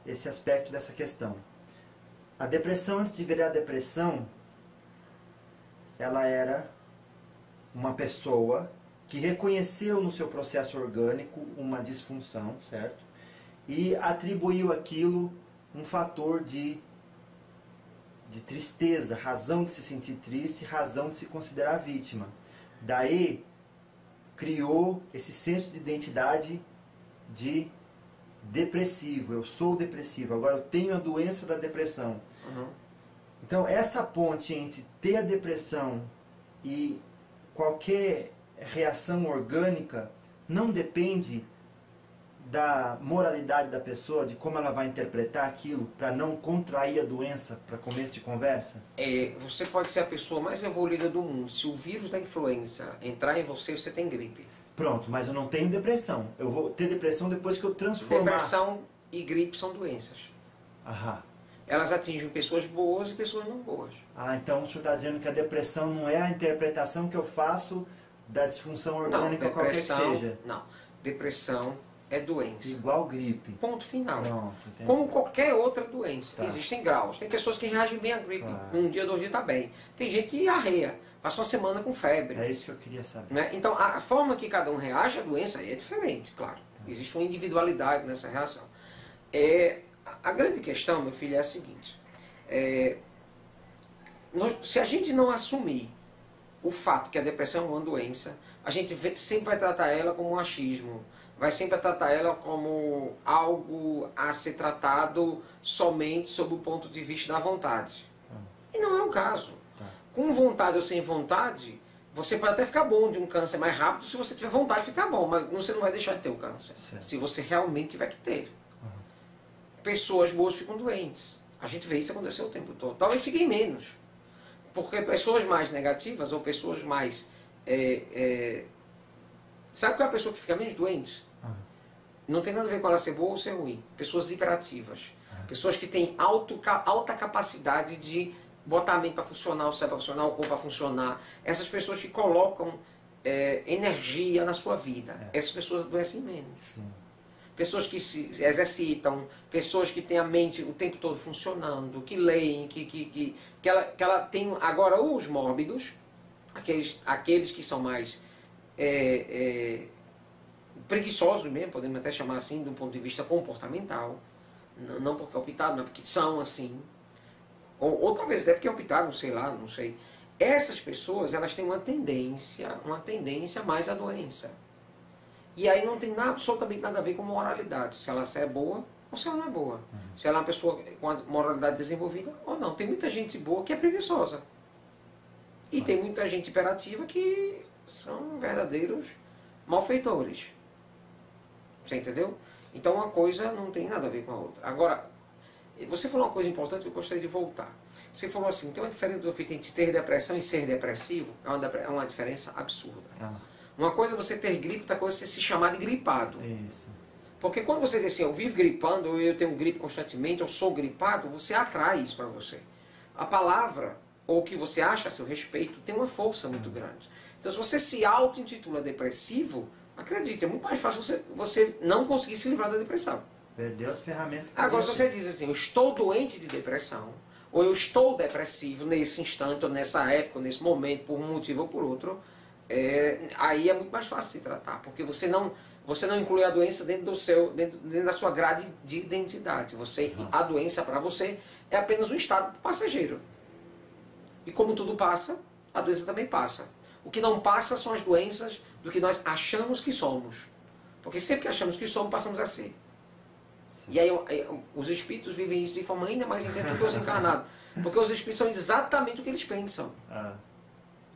aspecto dessa questão. A depressão, antes de virar depressão, ela era uma pessoa que reconheceu no seu processo orgânico uma disfunção, certo? E atribuiu aquilo um fator de tristeza, razão de se sentir triste, razão de se considerar vítima. Daí criou esse senso de identidade de depressivo. Eu sou depressivo, agora eu tenho a doença da depressão. Uhum. Então essa ponte entre ter a depressão e qualquer reação orgânica não depende da moralidade da pessoa, de como ela vai interpretar aquilo para não contrair a doença, para começo de conversa? Você pode ser a pessoa mais evoluída do mundo. Se o vírus da influenza entrar em você, você tem gripe. Pronto, mas eu não tenho depressão. Eu vou ter depressão depois que eu transformar. Depressão e gripe são doenças. Aham. Elas atingem pessoas boas e pessoas não boas. Ah, então o senhor está dizendo que a depressão não é a interpretação que eu faço da disfunção orgânica, qualquer que seja. Não. Depressão é doença. Igual gripe. Ponto final. Pronto, entendi. Como qualquer outra doença. Tá. Existem graus. Tem pessoas que reagem bem à gripe. Claro. Um dia, 2 dias está bem. Tem gente que arreia. Passa uma semana com febre. É isso que eu queria saber. Né? Então, a forma que cada um reage à doença é diferente, claro. Existe uma individualidade nessa reação. A grande questão, meu filho, é a seguinte. Se a gente não assumir o fato que a depressão é uma doença, a gente sempre vai tratar ela como um achismo. Vai sempre tratar ela como algo a ser tratado somente sob o ponto de vista da vontade. E não é o caso. Com vontade ou sem vontade, você pode até ficar bom de um câncer mais rápido se você tiver vontade de ficar bom, mas você não vai deixar de ter o câncer. Certo. Se você realmente tiver que ter. Pessoas boas ficam doentes. A gente vê isso acontecer o tempo todo. Talvez fiquem menos. Porque pessoas mais negativas ou pessoas mais... Sabe qual é a pessoa que fica menos doente? Não tem nada a ver com ela ser boa ou ser ruim. Pessoas hiperativas. Pessoas que têm alta capacidade de botar a mente para funcionar, o cérebro para funcionar, o corpo para funcionar. Essas pessoas que colocam energia na sua vida. Essas pessoas adoecem menos. Sim. Pessoas que se exercitam, pessoas que têm a mente o tempo todo funcionando, que leem, que ela tem... Agora, os mórbidos, aqueles que são mais preguiçosos mesmo, podemos até chamar assim, do ponto de vista comportamental, não porque optaram, não porque são assim, ou talvez até porque optaram, sei lá, não sei. Essas pessoas, elas têm uma tendência mais à doença. E aí não tem absolutamente nada a ver com moralidade, se ela é boa ou se ela não é boa. Se ela é uma pessoa com a moralidade desenvolvida ou não. Tem muita gente boa que é preguiçosa. E tem muita gente hiperativa que são verdadeiros malfeitores. Você entendeu? Então uma coisa não tem nada a ver com a outra. Agora, você falou uma coisa importante que eu gostaria de voltar. Você falou assim, tem uma diferença entre ter depressão e ser depressivo, é uma diferença absurda. Uma coisa é você ter gripe, outra coisa é você se chamar de gripado. Isso. Porque quando você diz assim, eu vivo gripando, ou eu tenho gripe constantemente, eu sou gripado, você atrai isso para você. A palavra, ou o que você acha a seu respeito, tem uma força muito grande. Então se você se auto-intitula depressivo, acredite, é muito mais fácil você não conseguir se livrar da depressão. Perdeu as ferramentas que Agora, se podia você diz assim, eu estou doente de depressão, ou eu estou depressivo nesse instante, ou nessa época, ou nesse momento, por um motivo ou por outro, aí é muito mais fácil de tratar, porque você não inclui a doença dentro da sua grade de identidade. A doença para você é apenas um estado passageiro. E como tudo passa, a doença também passa. O que não passa são as doenças do que nós achamos que somos. Porque sempre que achamos que somos, passamos a ser. E aí os espíritos vivem isso de forma ainda mais intensa do que os encarnados. Porque os espíritos são exatamente o que eles pensam.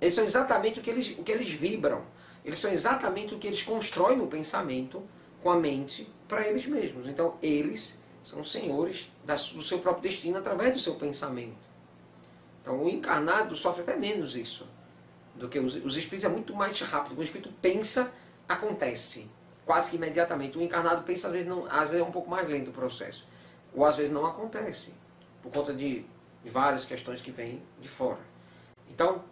Eles são exatamente o que eles vibram. Eles são exatamente o que eles constroem no pensamento, com a mente, para eles mesmos. Então, eles são senhores do seu próprio destino através do seu pensamento. Então, o encarnado sofre até menos isso. Do que os espíritos é muito mais rápido. Quando o espírito pensa, acontece. Quase que imediatamente. O encarnado pensa, às vezes é um pouco mais lento o processo. Ou às vezes não acontece. Por conta de várias questões que vêm de fora. Então,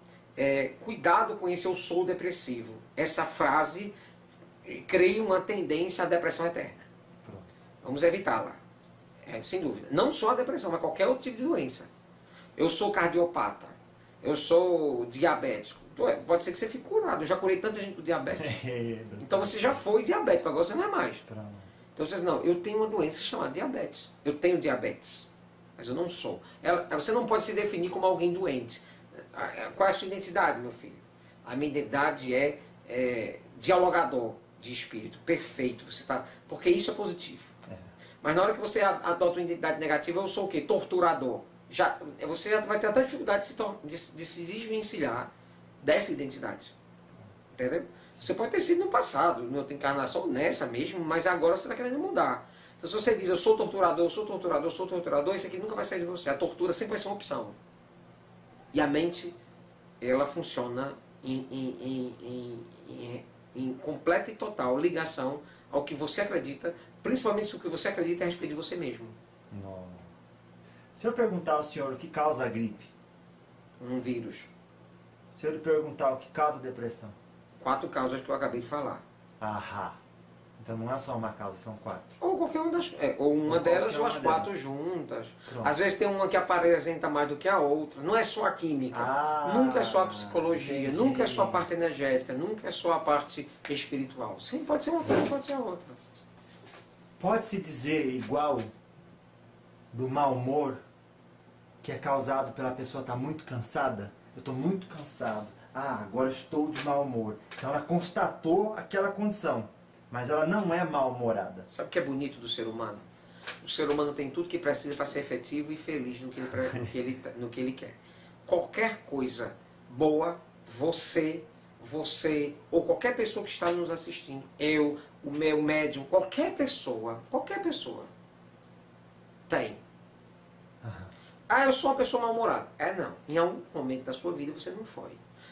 cuidado com esse eu sou depressivo. Essa frase cria uma tendência à depressão eterna. Vamos evitá-la. Sem dúvida. Não só a depressão, mas qualquer outro tipo de doença. Eu sou cardiopata. Eu sou diabético. Pode ser que você fique curado. Eu já curei tanta gente com diabetes. Então você já foi diabético, agora você não é mais. Então você diz, não, eu tenho uma doença chamada diabetes. Eu tenho diabetes, mas eu não sou. Você não pode se definir como alguém doente. Qual é a sua identidade, meu filho? A minha identidade é dialogador de espírito. Perfeito. Porque isso é positivo. Mas na hora que você adota uma identidade negativa, eu sou o quê? Torturador. Você já vai ter até dificuldade de se desvencilhar dessa identidade. Entendeu? Você pode ter sido no passado, em outra encarnação, nessa mesmo, mas agora você está querendo mudar. Então se você diz, eu sou torturador, eu sou torturador, eu sou torturador, isso aqui nunca vai sair de você. A tortura sempre vai ser uma opção. E a mente, ela funciona em completa e total ligação ao que você acredita, principalmente se o que você acredita é a respeito de você mesmo. Se eu perguntar ao senhor o que causa a gripe? Um vírus. Se eu lhe perguntar o que causa a depressão? 4 causas que eu acabei de falar. Então não é só uma causa, são 4. Ou qualquer uma das. Ou uma delas, ou as 4 juntas. Pronto. Às vezes tem uma que apresenta mais do que a outra. Não é só a química. Nunca é só a psicologia. Entendi. Nunca é só a parte energética. Nunca é só a parte espiritual. Sim, pode ser uma coisa, pode ser a outra. Pode-se dizer igual do mau humor que é causado pela pessoa estar muito cansada? Eu estou muito cansado. Agora estou de mau humor. Então ela constatou aquela condição, mas ela não é mal-humorada. Sabe o que é bonito do ser humano? O ser humano tem tudo que precisa para ser efetivo e feliz no que ele quer. Qualquer coisa boa, você ou qualquer pessoa que está nos assistindo, eu, o meu médium, qualquer pessoa tem. Eu sou uma pessoa mal-humorada. Não. Em algum momento da sua vida você não foi.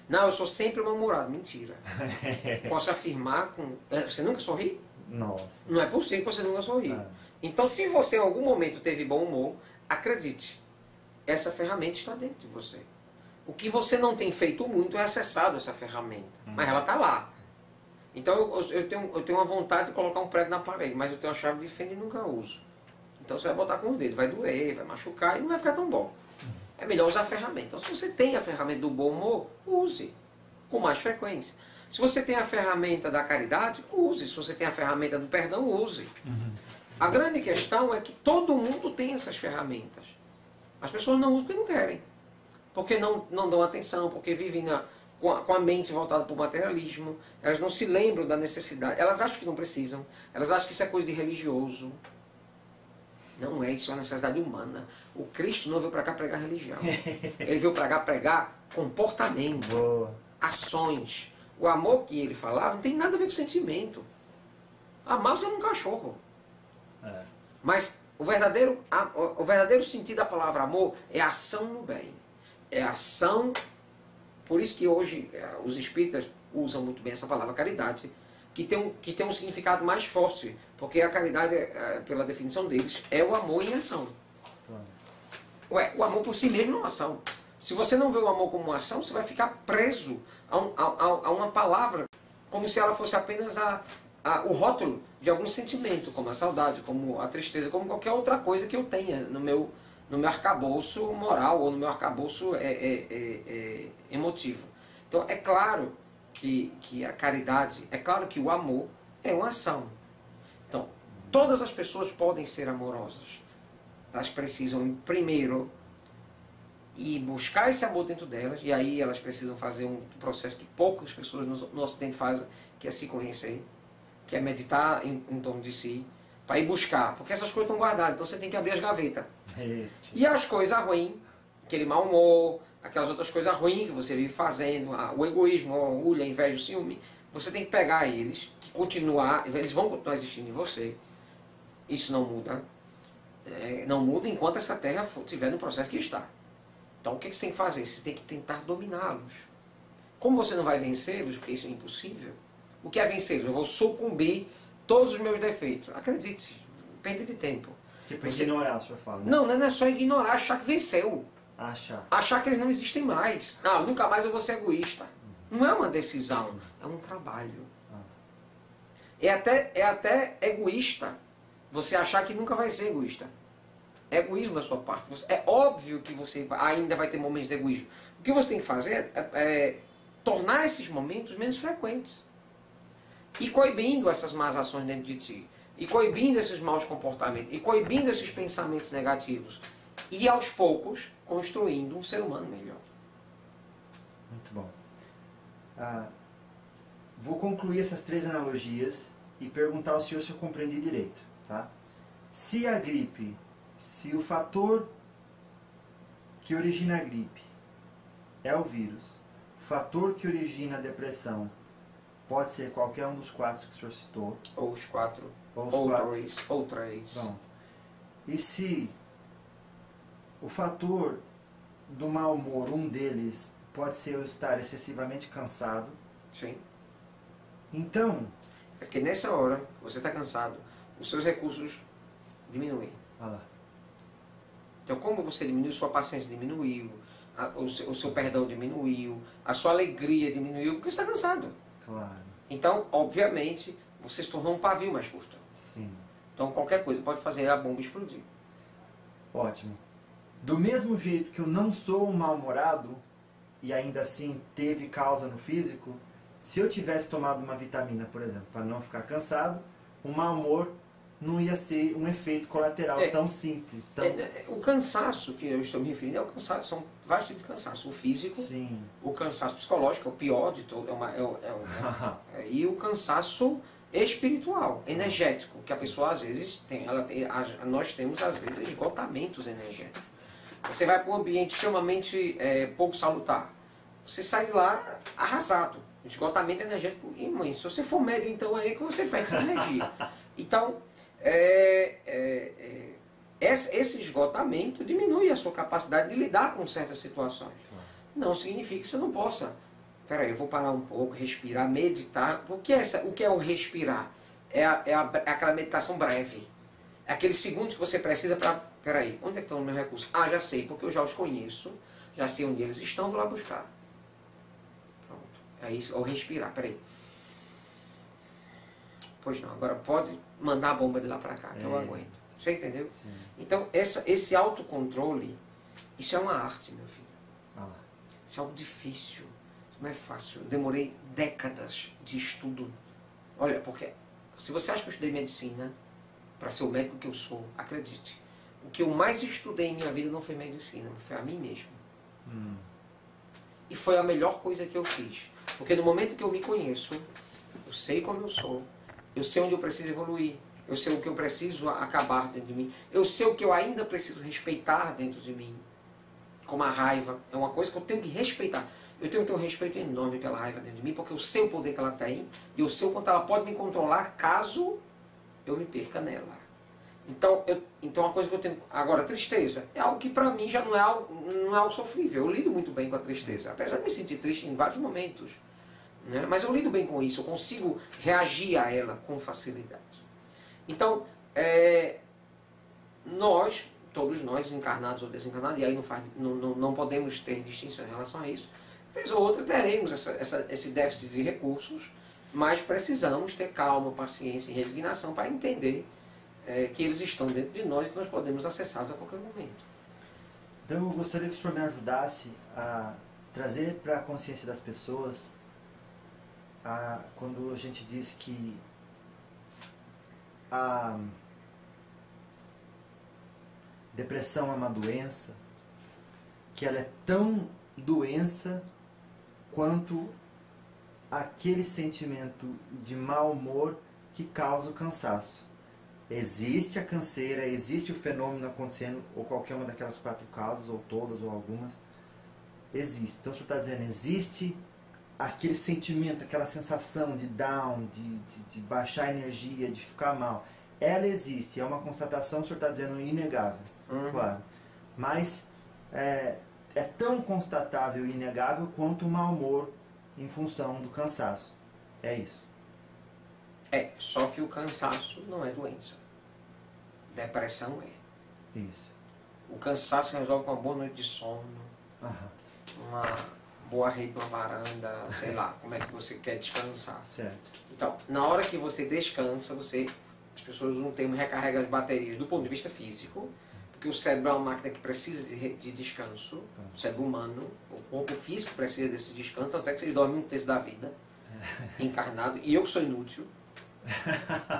Não, eu sou sempre mal-humorado. Mentira. Posso afirmar com... Você nunca sorri? Nossa. Não é possível que você nunca sorri. Então, se você em algum momento teve bom humor, acredite, essa ferramenta está dentro de você. O que você não tem feito muito é acessado essa ferramenta. Mas ela está lá. Então, eu tenho uma vontade de colocar um prego na parede, mas eu tenho a chave de fenda e nunca uso. Então você vai botar com os dedos, vai doer, vai machucar e não vai ficar tão bom. É melhor usar a ferramenta. Então, se você tem a ferramenta do bom humor, use com mais frequência. Se você tem a ferramenta da caridade, use. Se você tem a ferramenta do perdão, use. A grande questão é que todo mundo tem essas ferramentas. As pessoas não usam porque não querem. Porque não dão atenção, porque vivem com a mente voltada para o materialismo. Elas não se lembram da necessidade. Elas acham que não precisam. Elas acham que isso é coisa de religioso. Não é, isso é uma necessidade humana. O Cristo não veio para cá pregar religião. Ele veio para cá pregar comportamento, ações. O amor que ele falava não tem nada a ver com sentimento. Amar você é um cachorro. Mas o verdadeiro sentido da palavra amor é a ação no bem. É a ação. Por isso que hoje os espíritas usam muito bem essa palavra caridade, que tem um significado mais forte, porque a caridade, pela definição deles, é o amor em ação. O amor por si mesmo é uma ação. Se você não vê o amor como uma ação, você vai ficar preso a uma palavra, como se ela fosse apenas o rótulo de algum sentimento, como a saudade, como a tristeza, como qualquer outra coisa que eu tenha no meu arcabouço moral ou no meu arcabouço emotivo. Então é claro que a caridade, é claro que o amor é uma ação. Então, todas as pessoas podem ser amorosas. Elas precisam, primeiro, ir buscar esse amor dentro delas, e aí elas precisam fazer um processo que poucas pessoas no Ocidente fazem, que é se conhecer, que é meditar em torno de si, para ir buscar, porque essas coisas estão guardadas, então você tem que abrir as gavetas. E as coisas ruins, aquele mau humor, aquelas outras coisas ruins que você vive fazendo, o egoísmo, a orgulho, a inveja, o ciúme, você tem que pegar eles, eles vão continuar existindo em você. Isso não muda. Não muda enquanto essa terra estiver no processo que está. Então o que você tem que fazer? Você tem que tentar dominá-los. Como você não vai vencê-los, porque isso é impossível, o que é vencê-los? Eu vou sucumbir todos os meus defeitos. Acredite, perda de tempo. Tipo, ignorar, o senhor fala, né? Não é só ignorar, achar que venceu. Achar que eles não existem mais. Nunca mais eu vou ser egoísta. Não é uma decisão, é um trabalho. É até egoísta você achar que nunca vai ser egoísta. É egoísmo da sua parte. É óbvio que você ainda vai ter momentos de egoísmo. O que você tem que fazer é tornar esses momentos menos frequentes. E coibindo essas más ações dentro de ti. E coibindo esses maus comportamentos. E coibindo esses pensamentos negativos. E aos poucos construindo um ser humano melhor. Muito bom. Vou concluir essas 3 analogias e perguntar ao senhor se eu compreendi direito. Tá? Se a gripe, se o fator que origina a gripe é o vírus, o fator que origina a depressão pode ser qualquer um dos 4 que o senhor citou. Ou os 4, ou 2, ou 3. Pronto. E se o fator do mau humor, um deles, pode ser eu estar excessivamente cansado. Sim. Então... É porque nessa hora, você está cansado, os seus recursos diminuem. Então, como você diminuiu, sua paciência diminuiu, o seu perdão diminuiu, a sua alegria diminuiu, porque você está cansado. Claro. Então, obviamente, você se tornou um pavio mais curto. Sim. Então qualquer coisa pode fazer a bomba explodir. Ótimo. Do mesmo jeito que eu não sou um mal-humorado, e ainda assim teve causa no físico, se eu tivesse tomado uma vitamina, por exemplo, para não ficar cansado, o mau humor não ia ser um efeito colateral tão simples. Tão... O cansaço que eu estou me referindo é o cansaço, são vários tipos de cansaço. O físico, Sim. o cansaço psicológico, é o pior de todo, e o cansaço espiritual, energético, que a pessoa às vezes tem, nós temos às vezes esgotamentos energéticos. Você vai para um ambiente extremamente pouco salutar, você sai de lá arrasado, esgotamento energético imenso. Se você for médio, então é aí que você perde essa energia. Então, esse esgotamento diminui a sua capacidade de lidar com certas situações. Não significa que você não possa. Peraí, eu vou parar um pouco, respirar, meditar. O que é o respirar? É aquela meditação breve. É aquele segundo que você precisa para... Peraí, onde é que estão os meus recursos? Ah, já sei, porque eu já os conheço, já sei onde eles estão, vou lá buscar. Pronto. É isso, ou respirar, peraí. Pois não, agora pode mandar a bomba de lá para cá, que eu aguento. Você entendeu? Sim. Então, esse autocontrole, isso é uma arte, meu filho. Isso é algo difícil, isso não é fácil. Eu demorei décadas de estudo. Olha, porque se você acha que eu estudei medicina para ser o médico que eu sou, acredite, o que eu mais estudei em minha vida não foi medicina, foi a mim mesmo. E foi a melhor coisa que eu fiz. Porque no momento que eu me conheço, eu sei como eu sou, eu sei onde eu preciso evoluir, eu sei o que eu preciso acabar dentro de mim, eu sei o que eu ainda preciso respeitar dentro de mim. Como a raiva, é uma coisa que eu tenho que respeitar. Eu tenho que ter um respeito enorme pela raiva dentro de mim, porque eu sei o poder que ela tem, e eu sei o quanto ela pode me controlar caso eu me perca nela. Então, uma coisa que eu tenho... Agora, tristeza é algo que para mim já não é algo sofrível. Eu lido muito bem com a tristeza, apesar de me sentir triste em vários momentos. Né? Mas eu lido bem com isso, eu consigo reagir a ela com facilidade. Então, todos nós, encarnados ou desencarnados, e aí não podemos ter distinção em relação a isso, vez ou outra teremos esse déficit de recursos, mas precisamos ter calma, paciência e resignação para entender que eles estão dentro de nós e que nós podemos acessá-los a qualquer momento. Então eu gostaria que o senhor me ajudasse a trazer para a consciência das pessoas, quando a gente diz que a depressão é uma doença, que ela é tão doença quanto aquele sentimento de mau humor que causa o cansaço. Existe a canseira, existe o fenômeno acontecendo, ou qualquer uma daquelas 4 causas, ou todas, ou algumas. Existe. Então o senhor está dizendo, existe aquele sentimento, aquela sensação de down, de baixar a energia, de ficar mal. Ela existe, é uma constatação, o senhor está dizendo, inegável, claro. Mas é tão constatável e inegável quanto o mau humor em função do cansaço. É isso. Só que o cansaço não é doença. Depressão é. Isso. O cansaço resolve com uma boa noite de sono, uma boa rede na varanda, sei lá, como é que você quer descansar. Certo. Então, na hora que você descansa, as pessoas usam o termo recarrega as baterias do ponto de vista físico, porque o cérebro é uma máquina que precisa de descanso, o cérebro humano, o corpo físico precisa desse descanso, até que você dorme 1/3 da vida, encarnado, e eu que sou inútil,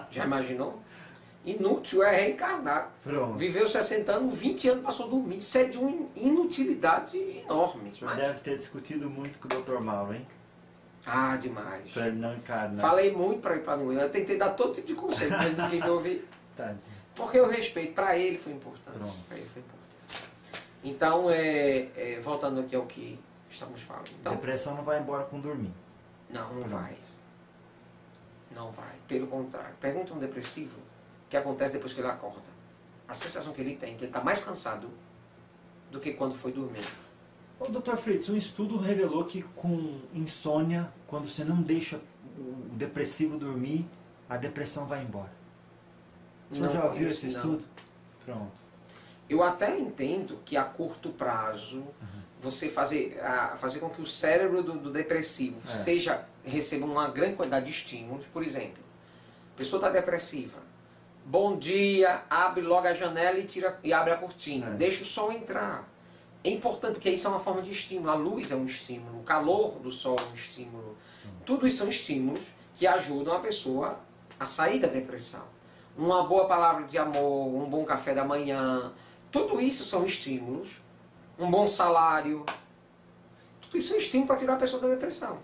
já imaginou? Inútil é reencarnar. Pronto. Viveu 60 anos, 20 anos passou dormindo, isso é de uma inutilidade enorme. O senhor deve ter discutido muito com o Dr. Mauro, hein? Ah, demais. Para ele não encarnar. Falei muito para ir para não ir. Eu tentei dar todo tipo de conselho, mas ninguém me ouviu. Tadinho. Porque o respeito para ele foi importante. Para ele foi importante. Então, voltando aqui ao que estamos falando. Então, depressão não vai embora com dormir. Não vai. Não vai. Pelo contrário. Pergunta um depressivo o que acontece depois que ele acorda. A sensação que ele tem, que ele está mais cansado do que quando foi dormir. Ô, Dr. Fritz, um estudo revelou que com insônia, quando você não deixa o depressivo dormir, a depressão vai embora. O senhor já ouviu esse estudo? Pronto. Eu até entendo que a curto prazo, você fazer com que o cérebro do depressivo receba uma grande quantidade de estímulos, por exemplo, A pessoa está depressiva. Bom dia, abre logo a janela e abre a cortina. Deixa o sol entrar. É importante porque isso é uma forma de estímulo. A luz é um estímulo, o calor do sol é um estímulo. Tudo isso são estímulos que ajudam a pessoa a sair da depressão. Uma boa palavra de amor, um bom café da manhã, tudo isso são estímulos. Um bom salário, tudo isso é estímulo para tirar a pessoa da depressão.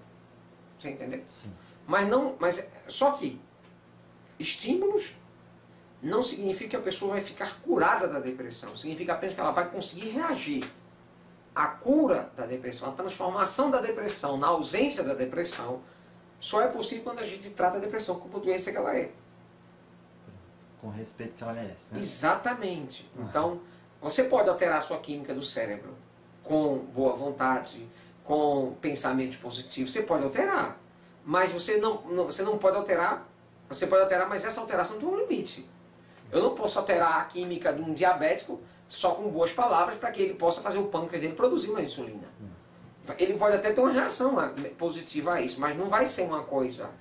Você entendeu? Sim. Mas só que estímulos não significa que a pessoa vai ficar curada da depressão. Significa apenas que ela vai conseguir reagir. A cura da depressão, a transformação da depressão na ausência da depressão, só é possível quando a gente trata a depressão como doença que ela é. Com o respeito que ela merece, né? Exatamente. Então, você pode alterar a sua química do cérebro com boa vontade, com pensamentos positivos. Você pode alterar. Mas você não pode alterar. Você pode alterar, mas essa alteração tem um limite. Eu não posso alterar a química de um diabético só com boas palavras para que ele possa fazer o pâncreas dele produzir mais insulina. Ele pode até ter uma reação positiva a isso, mas não vai ser uma coisa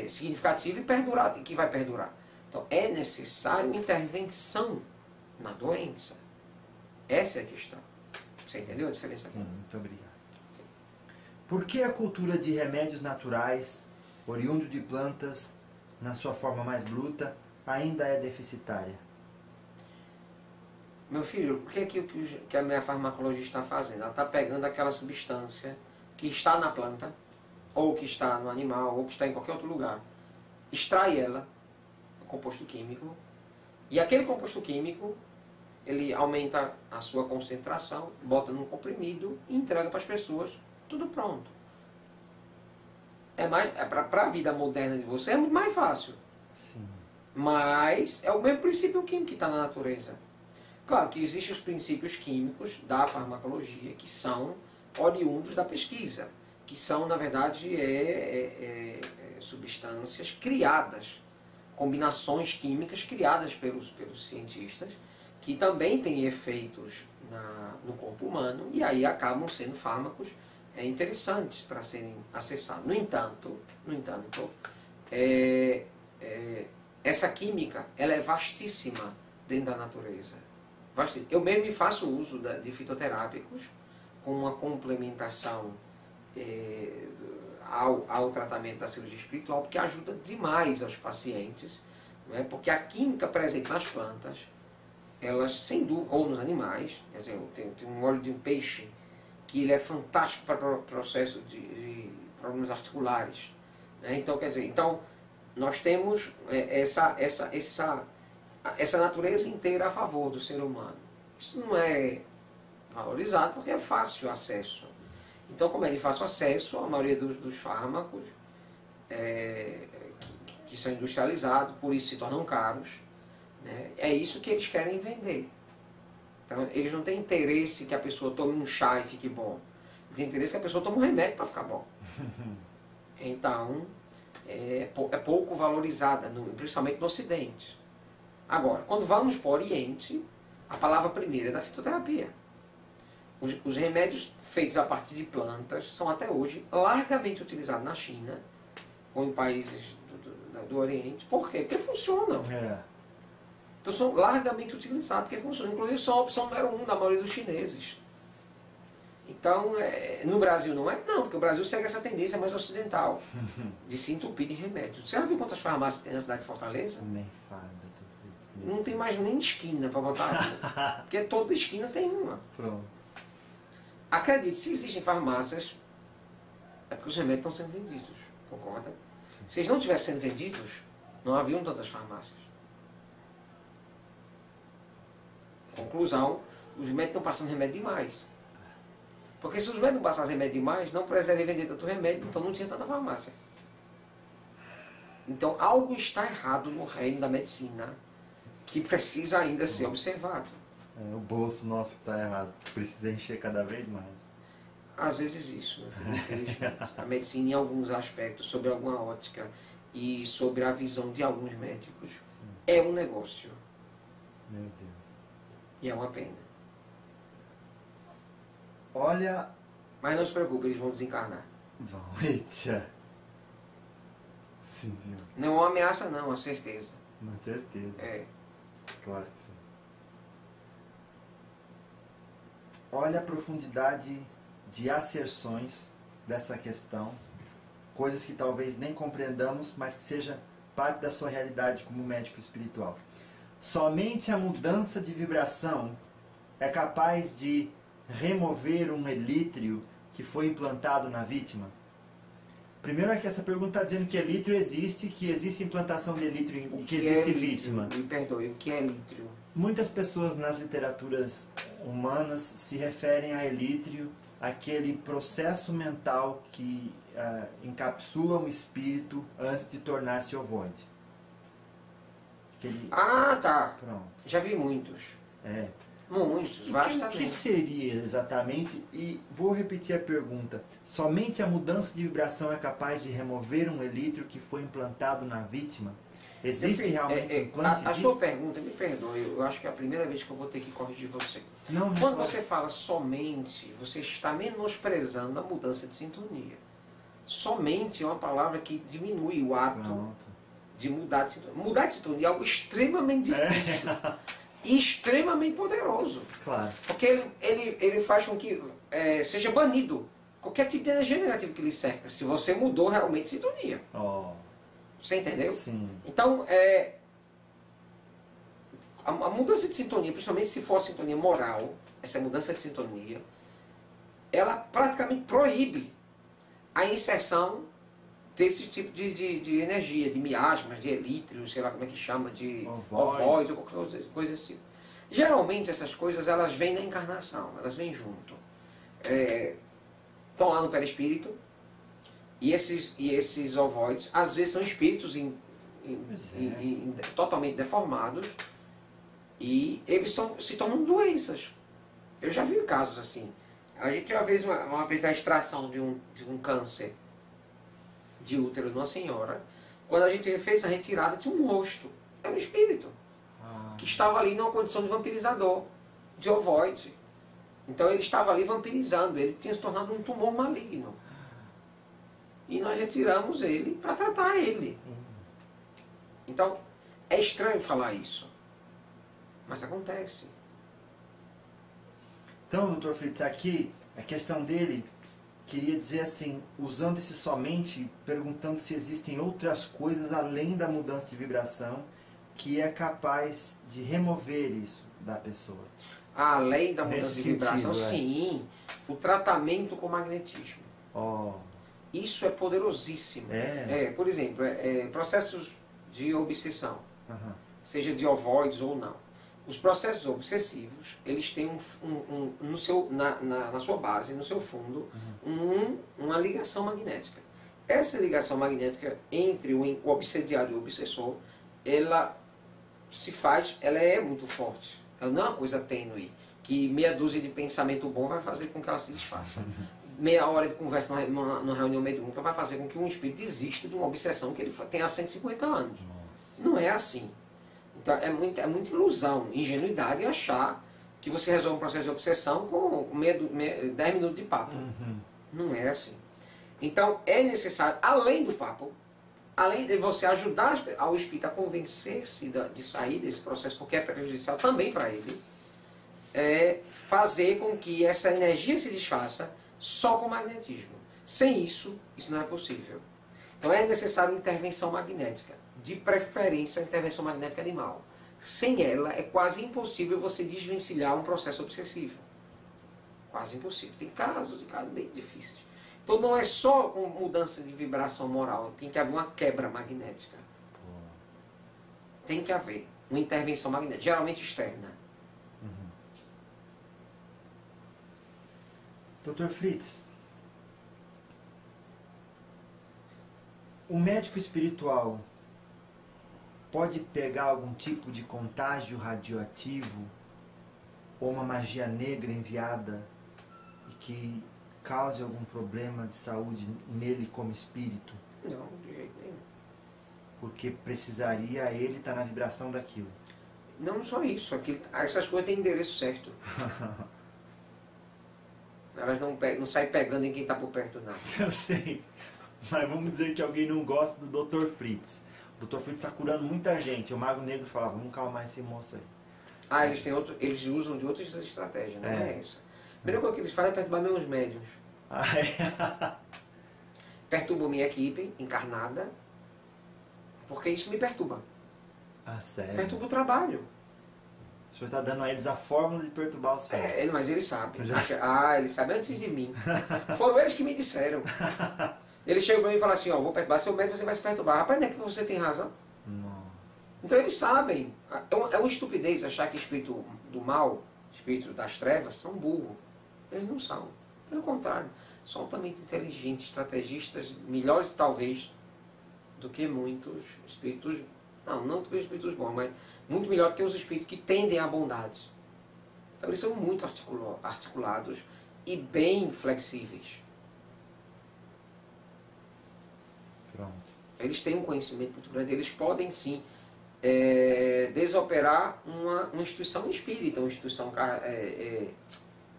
significativa e que vai perdurar. Então é necessário intervenção na doença. Essa é a questão. Você entendeu a diferença? Sim, muito obrigado. Por que a cultura de remédios naturais, oriundos de plantas, na sua forma mais bruta, ainda é deficitária? Meu filho, o que é que a minha farmacologia está fazendo? Ela está pegando aquela substância que está na planta, ou que está no animal, ou que está em qualquer outro lugar, extrai ela, o composto químico, e aquele composto químico, ele aumenta a sua concentração, bota num comprimido e entrega para as pessoas, tudo pronto. Para a vida moderna de você é muito mais fácil. Sim. Mas é o mesmo princípio químico que está na natureza. Claro que existem os princípios químicos da farmacologia que são oriundos da pesquisa, que são, na verdade, substâncias criadas, combinações químicas criadas pelos cientistas, que também têm efeitos no corpo humano e aí acabam sendo fármacos interessantes para serem acessados. No entanto, essa química ela é vastíssima dentro da natureza. Eu mesmo faço uso de fitoterápicos como uma complementação ao tratamento da cirurgia espiritual, porque ajuda demais aos pacientes, não é? Porque a química presente nas plantas, elas sem dúvida, ou nos animais, quer dizer, tem um óleo de um peixe que ele é fantástico para o processo de problemas articulares, né? Então, quer dizer, nós temos essa natureza inteira a favor do ser humano. Isso não é valorizado porque é fácil acesso. Então, como é de fácil acesso, a maioria dos fármacos que são industrializados, por isso se tornam caros, né? É isso que eles querem vender. Então, eles não têm interesse que a pessoa tome um chá e fique bom. Eles têm interesse que a pessoa tome um remédio para ficar bom. Então, é pouco valorizada, principalmente no Ocidente. Agora, quando vamos para o Oriente, a palavra primeira é da fitoterapia. Os remédios feitos a partir de plantas são até hoje largamente utilizados na China ou em países do Oriente. Por quê? Porque funcionam. Então são largamente utilizados porque funcionam. Inclusive são a opção número 1 da maioria dos chineses. Então, no Brasil não é? Não, porque o Brasil segue essa tendência mais ocidental de se entupir de remédios. Você já viu quantas farmácias tem na cidade de Fortaleza? Nem fada. Não tem mais nem esquina para botar aqui. Porque toda esquina tem uma. Pronto. Acredite, se existem farmácias, é porque os remédios estão sendo vendidos. Concorda? Sim. Se eles não tivessem sendo vendidos, não haviam tantas farmácias. Conclusão, os médicos estão passando remédio demais. Porque se os médicos não passassem remédio demais, não precisaria vender tanto remédio, então não tinha tanta farmácia. Então algo está errado no reino da medicina que precisa ainda ser observado. O bolso nosso que está errado, precisa encher cada vez mais. Às vezes isso, infelizmente. A medicina em alguns aspectos, sobre alguma ótica e sobre a visão de alguns médicos, é um negócio. Meu Deus. E é uma pena. Olha... Mas não se preocupe, eles vão desencarnar. Vão, eita. Sim, sim. Não é uma ameaça, não, é uma certeza. Com certeza. É. Claro que sim. Olha a profundidade de asserções dessa questão, coisas que talvez nem compreendamos, mas que seja parte da sua realidade como médico espiritual. Somente a mudança de vibração é capaz de remover um elítrio que foi implantado na vítima? Primeiro é que essa pergunta está dizendo que elítrio existe, que existe implantação de elítrio e que existe vítima. Me perdoe, o que é elítrio? Muitas pessoas nas literaturas humanas se referem a elítrio, aquele processo mental que encapsula um espírito antes de tornar-se ovoide. Ah, tá. Pronto. Já vi muitos. É. Muitos, vastamente. O que seria exatamente? E vou repetir a pergunta. Somente a mudança de vibração é capaz de remover um elítrio que foi implantado na vítima? Existe realmente um implante a disso? sua pergunta, me perdoe, eu acho que é a primeira vez que eu vou ter que corrigir você. Não, Quando você fala somente, você está menosprezando a mudança de sintonia. Somente é uma palavra que diminui o ato de mudar de sintonia. Mudar de sintonia é algo extremamente difícil. E extremamente poderoso. Claro. Porque ele faz com que seja banido qualquer tipo de energia negativa que lhe cerca, se você mudou realmente de sintonia. Oh. Você entendeu? Sim. Então, a mudança de sintonia, principalmente se for a sintonia moral, essa mudança de sintonia, ela praticamente proíbe a inserção desse tipo de energia, de miasmas, de elítrios, sei lá como é que chama, de ovoides ou qualquer coisa assim. Geralmente essas coisas elas vêm na encarnação, elas vêm junto. Estão lá no perispírito e esses ovoides às vezes são espíritos totalmente deformados e eles se tornam doenças. Eu já vi casos assim. A gente já fez uma vez a extração de um câncer de útero de uma senhora. Quando a gente fez a retirada, tinha um rosto. Era um espírito. Que estava ali numa condição de vampirizador, de ovoide. Então ele estava ali vampirizando. Ele tinha se tornado um tumor maligno. E nós retiramos ele para tratar ele. Então, é estranho falar isso. Mas acontece. Então, Dr. Fritz, aqui a questão dele queria dizer assim, usando esse somente, perguntando se existem outras coisas além da mudança de vibração que é capaz de remover isso da pessoa. Além da mudança de vibração, sentido, sim, o tratamento com magnetismo. Oh. Isso é poderosíssimo. Por exemplo, processos de obsessão, seja de ovoides ou não. Os processos obsessivos, eles têm na sua base, no seu fundo, uma ligação magnética. Essa ligação magnética entre o obsediado e o obsessor, ela é muito forte. Ela não é uma coisa tênue, que meia dúzia de pensamento bom vai fazer com que ela se desfaça. Meia hora de conversa numa reunião mediúnica vai fazer com que um espírito desista de uma obsessão que ele tem há 150 anos. Nossa. Não é assim. Então é muita ilusão, ingenuidade achar que você resolve um processo de obsessão com 10 minutos de papo. Não é assim. Então é necessário, além do papo, além de você ajudar ao espírito a convencer-se de sair desse processo, porque é prejudicial também para ele, fazer com que essa energia se desfaça só com magnetismo. Sem isso não é possível. Então é necessário intervenção magnética. De preferência a intervenção magnética animal. Sem ela é quase impossível você desvencilhar um processo obsessivo. Quase impossível. Tem casos bem difíceis. Então não é só com mudança de vibração moral, tem que haver uma quebra magnética. Tem que haver uma intervenção magnética, geralmente externa. Dr. Fritz, o médico espiritual pode pegar algum tipo de contágio radioativo ou uma magia negra enviada e que cause algum problema de saúde nele como espírito? Não, de jeito nenhum. Porque precisaria ele estar na vibração daquilo. Não só isso, essas coisas têm endereço certo. Elas não saem pegando em quem está por perto, não. Eu sei. Mas vamos dizer que alguém não gosta do Dr. Fritz. O Dr. Fritz está curando muita gente. O Mago Negro fala, vamos calmar esse moço aí. Ah, eles usam de outras estratégias, não é essa. A primeira coisa que eles fazem é perturbar meus médiuns. Ah, é? Perturbam minha equipe encarnada, porque isso me perturba. Ah, sério? Perturba o trabalho. O senhor está dando a eles a fórmula de perturbar o céu. Mas eles sabem. Já sei. Eles sabem antes de mim. Foram eles que me disseram. Eles chegam para mim e falam assim, ó, vou perturbar seu médico, você vai se perturbar. Rapaz, não é que você tem razão. Nossa. Então eles sabem. É uma estupidez achar que espírito do mal, espírito das trevas, são burros. Eles não são. Pelo contrário, são altamente inteligentes, estrategistas, melhores talvez do que muitos espíritos. Não do que os espíritos bons, mas muito melhor do que os espíritos que tendem à bondade. Então eles são muito articulados e bem flexíveis. Pronto. Eles têm um conhecimento muito grande, eles podem sim desoperar uma instituição espírita, uma instituição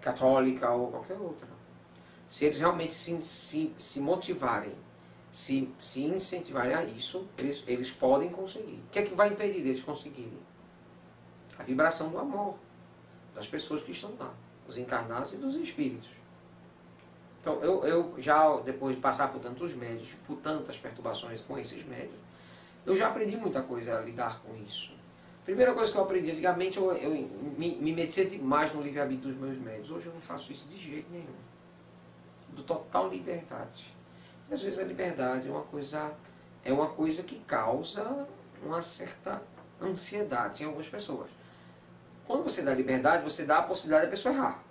católica ou qualquer outra. Se eles realmente se motivarem, se incentivarem a isso, eles podem conseguir. O que é que vai impedir deles conseguirem? A vibração do amor das pessoas que estão lá, os encarnados e dos espíritos. Então, eu já, depois de passar por tantos médios, por tantas perturbações com esses médios, eu já aprendi muita coisa a lidar com isso. Primeira coisa que eu aprendi, antigamente eu me metia demais no livre-arbítrio dos meus médios. Hoje eu não faço isso de jeito nenhum. Do total liberdade. E às vezes a liberdade é uma coisa que causa uma certa ansiedade em algumas pessoas. Quando você dá liberdade, você dá a possibilidade da pessoa errar.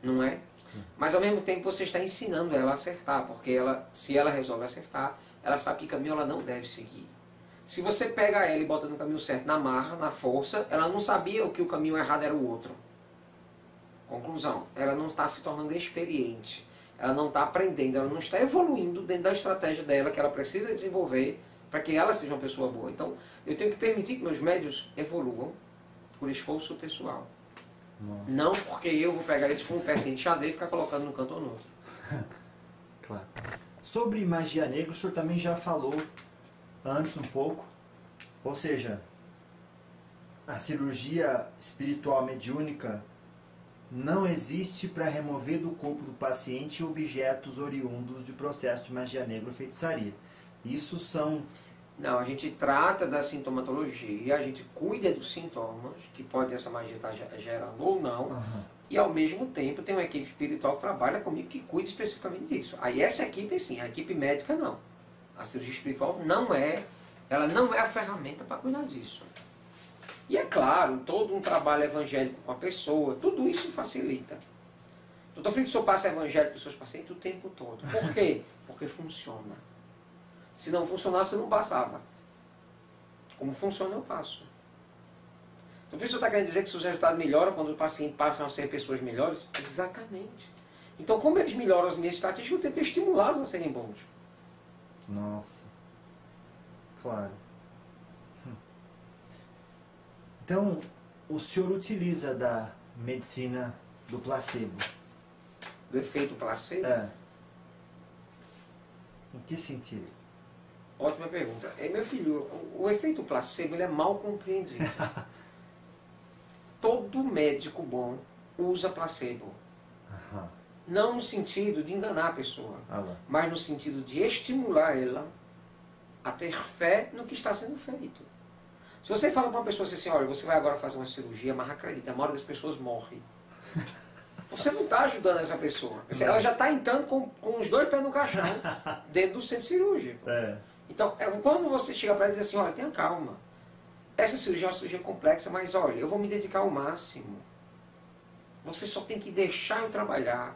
Não é? Sim. Mas ao mesmo tempo você está ensinando ela a acertar, porque se ela resolve acertar, ela sabe que caminho ela não deve seguir. Se você pega ela e bota no caminho certo, na marra, na força, ela não sabia que o caminho errado era o outro. Conclusão, ela não está se tornando experiente, ela não está aprendendo, ela não está evoluindo dentro da estratégia dela que ela precisa desenvolver para que ela seja uma pessoa boa. Então, eu tenho que permitir que meus médios evoluam por esforço pessoal. Nossa. Não porque eu vou pegar eles como peça de xadrez e ficar colocando num canto ou no outro. Claro. Sobre magia negra, o senhor também já falou antes um pouco. Ou seja, a cirurgia espiritual mediúnica não existe para remover do corpo do paciente objetos oriundos de processo de magia negra ou feitiçaria. Isso são... Não, a gente trata da sintomatologia, a gente cuida dos sintomas, que pode essa magia estar gerando ou não, e ao mesmo tempo tem uma equipe espiritual que trabalha comigo que cuida especificamente disso. Aí essa equipe sim, a equipe médica não. A cirurgia espiritual ela não é a ferramenta para cuidar disso. E é claro, todo um trabalho evangélico com a pessoa, tudo isso facilita. Doutor Fritz, eu passo evangelho para os seus pacientes o tempo todo. Por quê? Porque funciona. Se não funcionasse, eu não passava. Como funciona, eu passo. Então, você está querendo dizer que seus resultados melhoram quando os pacientes passam a ser pessoas melhores? Exatamente. Então, como eles melhoram as minhas estatísticas, eu tenho que estimulá-los a serem bons. Nossa. Claro. Então, o senhor utiliza da medicina do placebo? Do efeito placebo? Em que sentido? Ótima pergunta. Meu filho, o efeito placebo ele é mal compreendido. Todo médico bom usa placebo. Não no sentido de enganar a pessoa, mas no sentido de estimular ela a ter fé no que está sendo feito. Se você fala para uma pessoa assim, olha, você vai agora fazer uma cirurgia, mas acredita, a maioria das pessoas morre. Você não está ajudando essa pessoa. Ela já está entrando com os dois pés no caixão dentro do centro cirúrgico. Então, quando você chega para ela e diz assim, olha, tenha calma. Essa cirurgia é uma cirurgia complexa, mas olha, eu vou me dedicar ao máximo. Você só tem que deixar eu trabalhar.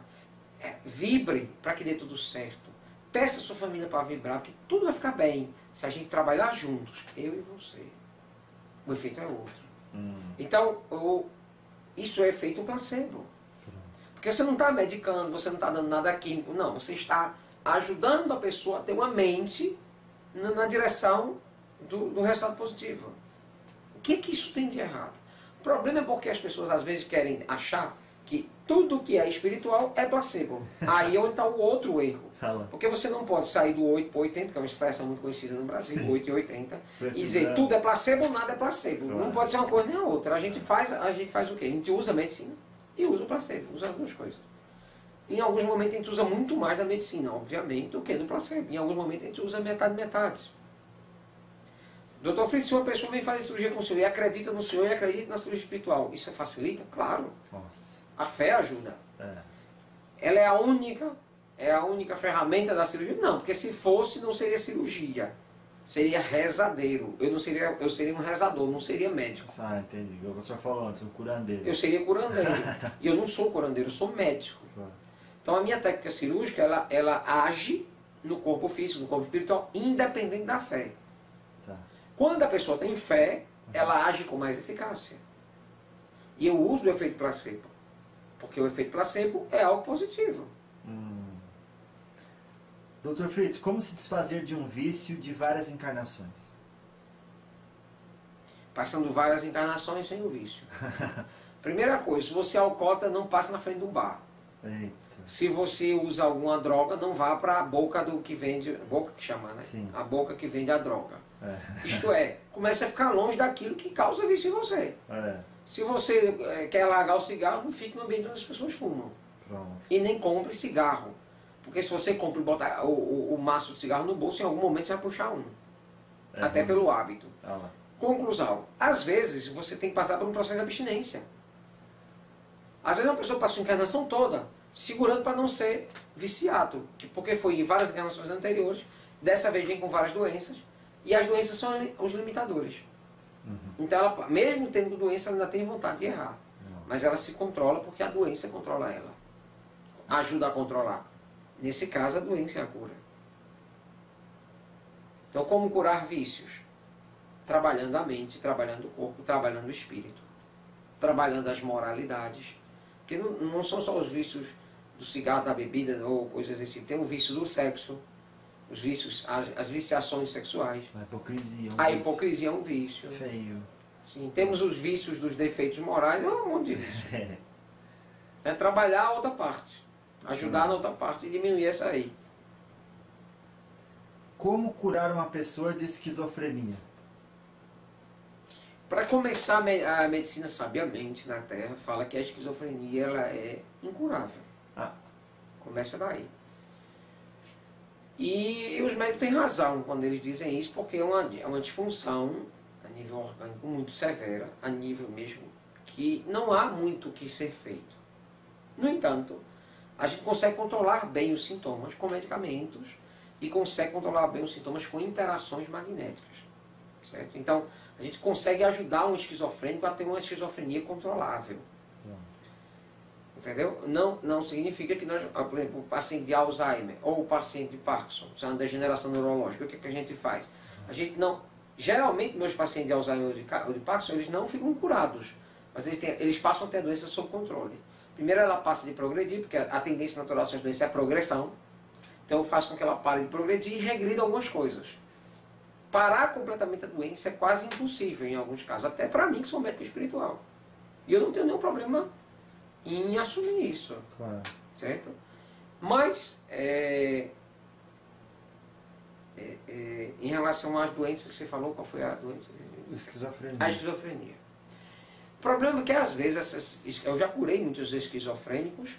Vibre para que dê tudo certo. Peça a sua família para vibrar, porque tudo vai ficar bem se a gente trabalhar juntos, eu e você. O efeito é outro. Então, isso é efeito placebo. Porque você não está medicando, você não está dando nada químico. Não, você está ajudando a pessoa a ter uma mente na direção do resultado positivo. O que isso tem de errado? O problema é porque as pessoas às vezes querem achar que Tudo que é espiritual é placebo. Aí é onde está o outro erro. Fala. Porque você não pode sair do 8 para 80, que é uma expressão muito conhecida no Brasil, Sim. 8 e 80, Preto e dizer branco. tudo é placebo ou nada é placebo. Claro. Não pode ser uma coisa nem a outra. A gente faz o quê? A gente usa a medicina e usa o placebo, usa as duas coisas. Em alguns momentos a gente usa muito mais da medicina, obviamente, do que do placebo. Em alguns momentos a gente usa metade. Doutor Fritz, se uma pessoa vem fazer cirurgia com o senhor e acredita no senhor e acredita na cirurgia espiritual, isso facilita? Claro. Nossa. A fé ajuda. É. Ela é a única ferramenta da cirurgia? Não, porque se fosse não seria cirurgia. Seria rezadeiro. Eu seria um rezador, não seria médico. Ah, entendi. O que o senhor falou antes, o curandeiro. Eu seria curandeiro. E eu não sou curandeiro, eu sou médico. Então a minha técnica cirúrgica, ela age no corpo físico, no corpo espiritual, independente da fé. Tá. Quando a pessoa tem fé, ela age com mais eficácia. E eu uso o efeito placebo. Porque o efeito placebo é algo positivo. Dr. Fritz, como se desfazer de um vício de várias encarnações? Passando várias encarnações sem o vício. Primeira coisa, se você é alcoólatra, não passe na frente do bar. Eita. Se você usa alguma droga, não vá para a boca do que vende, boca que chama, né? Sim. A boca que vende a droga. É. Isto é, comece a ficar longe daquilo que causa vício em você. É. Se você quer largar o cigarro, não fique no ambiente onde as pessoas fumam. Pronto. E nem compre cigarro. Porque se você compra e bota o maço de cigarro no bolso, em algum momento você vai puxar um. É. Até pelo hábito. Ah lá. Conclusão. Às vezes você tem que passar por um processo de abstinência. Às vezes uma pessoa passa a encarnação toda segurando para não ser viciado. Porque foi em várias encarnações anteriores, dessa vez vem com várias doenças, e as doenças são os limitadores. Então, ela, mesmo tendo doença, ela ainda tem vontade de errar. Mas ela se controla porque a doença controla ela. Ajuda a controlar. Nesse caso, a doença é a cura. Então, como curar vícios? Trabalhando a mente, trabalhando o corpo, trabalhando o espírito. Trabalhando as moralidades. Porque não são só os vícios do cigarro, da bebida ou coisas desse tipo. Tem o vício do sexo, os vícios, as viciações sexuais. A hipocrisia. A hipocrisia é um vício. Feio. Sim, temos os vícios dos defeitos morais, é um monte de vício. É trabalhar a outra parte. Ajudar na outra parte e diminuir essa aí. Como curar uma pessoa de esquizofrenia? Para começar, a medicina sabiamente na Terra fala que a esquizofrenia ela é incurável. Ah. Começa daí. E os médicos têm razão quando eles dizem isso, porque é uma disfunção a nível orgânico muito severa, a nível mesmo que não há muito o que ser feito. No entanto, a gente consegue controlar bem os sintomas com medicamentos e consegue controlar bem os sintomas com interações magnéticas. Certo? Então, a gente consegue ajudar um esquizofrênico a ter uma esquizofrenia controlável. Entendeu? Não significa que nós, por exemplo, o paciente de Alzheimer ou o paciente de Parkinson, que é uma degeneração neurológica, o que a gente faz? A gente não... Geralmente, meus pacientes de Alzheimer ou de Parkinson, eles não ficam curados, mas eles passam a ter a doença sob controle. Primeiro ela passa de progredir, porque a tendência natural dessas doenças é a progressão. Então eu faço com que ela pare de progredir e regrida algumas coisas. Parar completamente a doença é quase impossível em alguns casos, até para mim que sou médico espiritual. E eu não tenho nenhum problema em assumir isso. Claro. Certo? Mas, em relação às doenças que você falou, qual foi a doença? Esquizofrenia. A esquizofrenia. O problema é que às vezes, eu já curei muitos esquizofrênicos,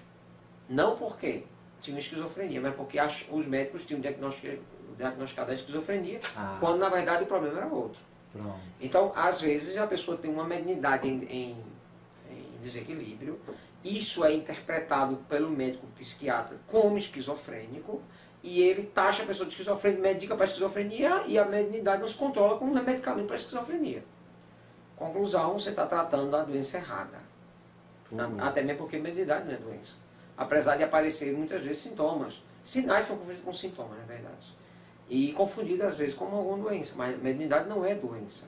não porque tinham esquizofrenia, mas porque os médicos tinham diagnosticado a esquizofrenia, quando na verdade o problema era outro. Pronto. Então, às vezes a pessoa tem uma mediunidade em desequilíbrio, isso é interpretado pelo médico psiquiatra como esquizofrênico, e ele taxa a pessoa de esquizofrênica, medica para a esquizofrenia, e a mediunidade não se controla com um medicamento para a esquizofrenia. Conclusão, você está tratando a doença errada. Até mesmo porque mediunidade não é doença. Apesar de aparecer muitas vezes sintomas. Sinais são confundidos com sintomas, na verdade. E confundidos às vezes com alguma doença. Mas mediunidade não é doença.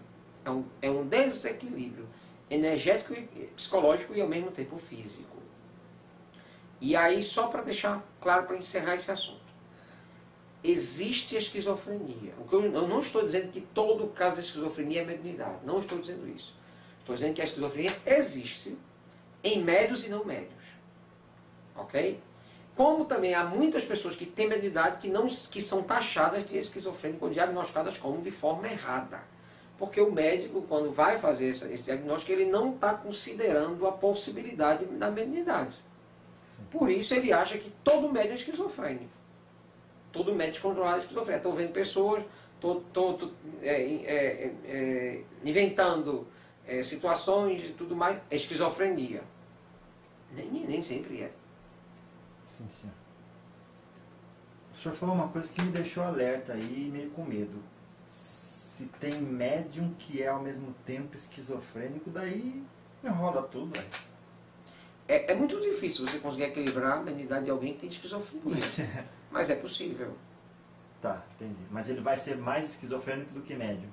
É um desequilíbrio energético e psicológico e ao mesmo tempo físico. E aí, só para deixar claro, para encerrar esse assunto. Existe a esquizofrenia. Eu não estou dizendo que todo caso de esquizofrenia é mediunidade. Não estou dizendo isso. Estou dizendo que a esquizofrenia existe em médios e não médios. Ok? Como também há muitas pessoas que têm mediunidade que são taxadas de esquizofrênico ou diagnosticadas como de forma errada. Porque o médico, quando vai fazer esse diagnóstico, ele não está considerando a possibilidade da mediunidade. Por isso ele acha que todo médium é esquizofrênico. Todo médico controlado é esquizofrênico. Estou vendo pessoas, estou inventando situações e tudo mais. É esquizofrenia. Nem sempre é. Sim, senhor. O senhor falou uma coisa que me deixou alerta aí, meio com medo. Se tem médium que é ao mesmo tempo esquizofrênico, daí enrola tudo. É muito difícil você conseguir equilibrar a mediunidade de alguém que tem esquizofrenia. Mas é possível. Tá, entendi. Mas ele vai ser mais esquizofrênico do que médium?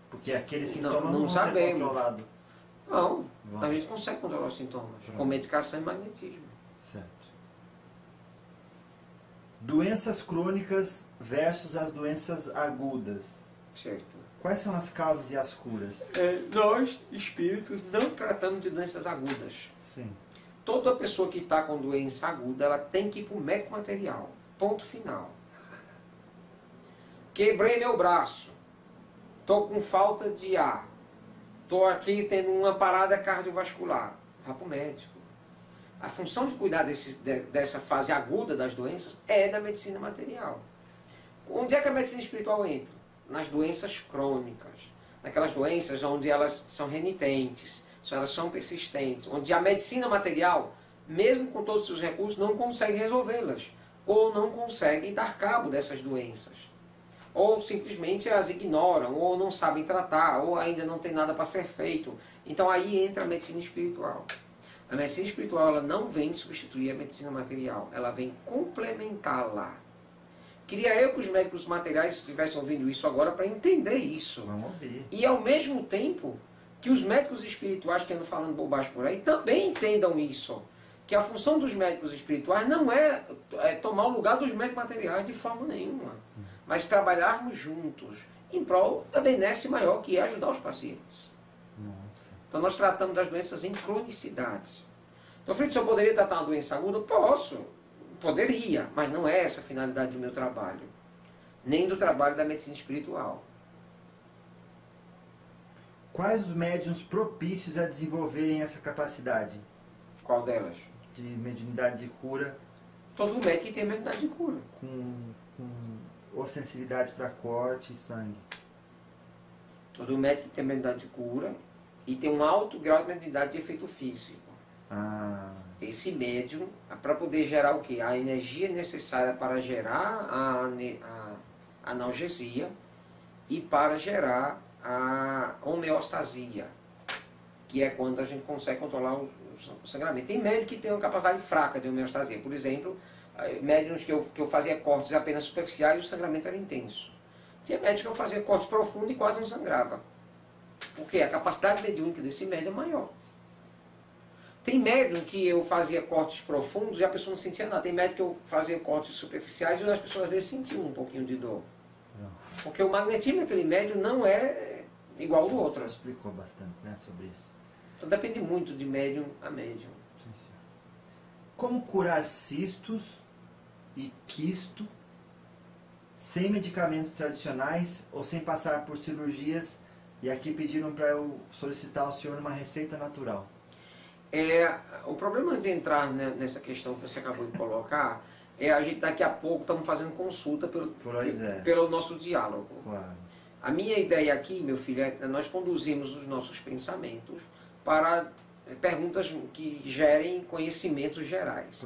Porque aquele sintoma não vão ser sabemos. controlado. Não, a gente consegue controlar os sintomas com medicação e magnetismo. Certo. Doenças crônicas versus as doenças agudas. Certo. Quais são as causas e as curas? Nós, espíritos, não tratamos de doenças agudas. Sim. Toda pessoa que está com doença aguda, ela tem que ir para o médico material. Ponto final. Quebrei meu braço. Estou com falta de ar. Estou aqui tendo uma parada cardiovascular. Vá para o médico. A função de cuidar dessa fase aguda das doenças é da medicina material. Onde é que a medicina espiritual entra? Nas doenças crônicas. Naquelas doenças onde elas são renitentes, elas são persistentes, onde a medicina material, mesmo com todos os seus recursos, não consegue resolvê-las, ou não consegue dar cabo dessas doenças, ou simplesmente as ignoram, ou não sabem tratar, ou ainda não tem nada para ser feito. Então aí entra a medicina espiritual. A medicina espiritual ela não vem substituir a medicina material, ela vem complementá-la. Queria eu que os médicos materiais estivessem ouvindo isso agora para entender isso. Vamos ouvir. E ao mesmo tempo que os médicos espirituais que andam falando bobagem por aí também entendam isso. Que a função dos médicos espirituais não é tomar o lugar dos médicos materiais de forma nenhuma. Mas trabalharmos juntos em prol da benesse maior que é ajudar os pacientes. Nossa. Então nós tratamos das doenças em cronicidade. Então, Fritz, eu poderia tratar uma doença aguda? Posso. Poderia, mas não é essa a finalidade do meu trabalho. Nem do trabalho da medicina espiritual. Quais os médiuns propícios a desenvolverem essa capacidade? Qual delas? De mediunidade de cura. Todo médico que tem mediunidade de cura. Com ostensividade para corte e sangue. Todo médico que tem mediunidade de cura e tem um alto grau de mediunidade de efeito físico. Esse médium, para poder gerar o quê? A energia necessária para gerar a analgesia e para gerar a homeostasia, que é quando a gente consegue controlar o sangramento. Tem médium que tem uma capacidade fraca de homeostasia. Por exemplo, médiums que eu fazia cortes apenas superficiais e o sangramento era intenso. Tinha médiums que eu fazia cortes profundos e quase não sangrava. Porque a capacidade mediúnica desse médium é maior. Tem médium que eu fazia cortes profundos e a pessoa não sentia nada. Tem médium que eu fazia cortes superficiais e as pessoas às vezes sentiam um pouquinho de dor. Porque o magnetismo daquele médium não é igual ao do outro. Você explicou bastante, né, sobre isso. Então depende muito de médium a médium. Sim, senhor. Como curar cistos e quisto sem medicamentos tradicionais ou sem passar por cirurgias? E aqui pediram para eu solicitar ao senhor uma receita natural. O problema de entrar nessa questão que você acabou de colocar a gente daqui a pouco estamos fazendo consulta pelo nosso diálogo. Claro. A minha ideia aqui, meu filho, é nós conduzimos os nossos pensamentos para perguntas que gerem conhecimentos gerais.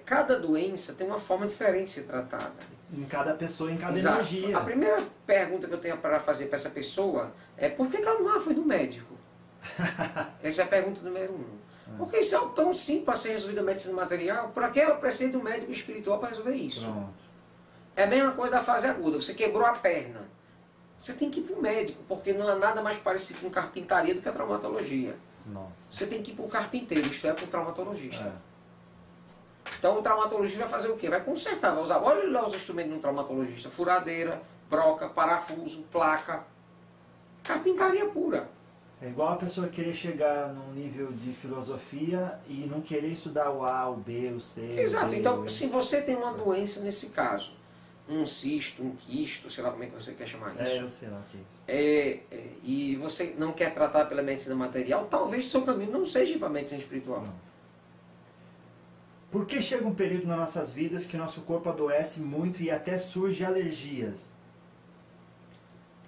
Cada doença tem uma forma diferente de ser tratada. Em cada pessoa, em cada Exato. energia. A primeira pergunta que eu tenho para fazer para essa pessoa é por que ela não foi no médico? Essa é a pergunta número 1. Porque isso é tão simples para ser resolvido a medicina material, por que ela precisa de um médico espiritual para resolver isso? Pronto. É a mesma coisa da fase aguda, você quebrou a perna. Você tem que ir para o médico, porque não há nada mais parecido com carpintaria do que a traumatologia. Nossa. Você tem que ir para o carpinteiro, isto é, para o traumatologista. Então o traumatologista vai fazer o quê? Vai consertar, vai usar, olha lá os instrumentos de um traumatologista, furadeira, broca, parafuso, placa. Carpintaria pura. É igual a pessoa querer chegar num nível de filosofia e não querer estudar o A, o B, o C. Exato. O D, Então, o E. se você tem uma doença nesse caso, um cisto, um quisto, sei lá como é que você quer chamar isso. Eu sei lá o que é isso. E você não quer tratar pela medicina material, talvez seu caminho não seja para a medicina espiritual. Não. Por que chega um período nas nossas vidas que nosso corpo adoece muito e até surge alergias?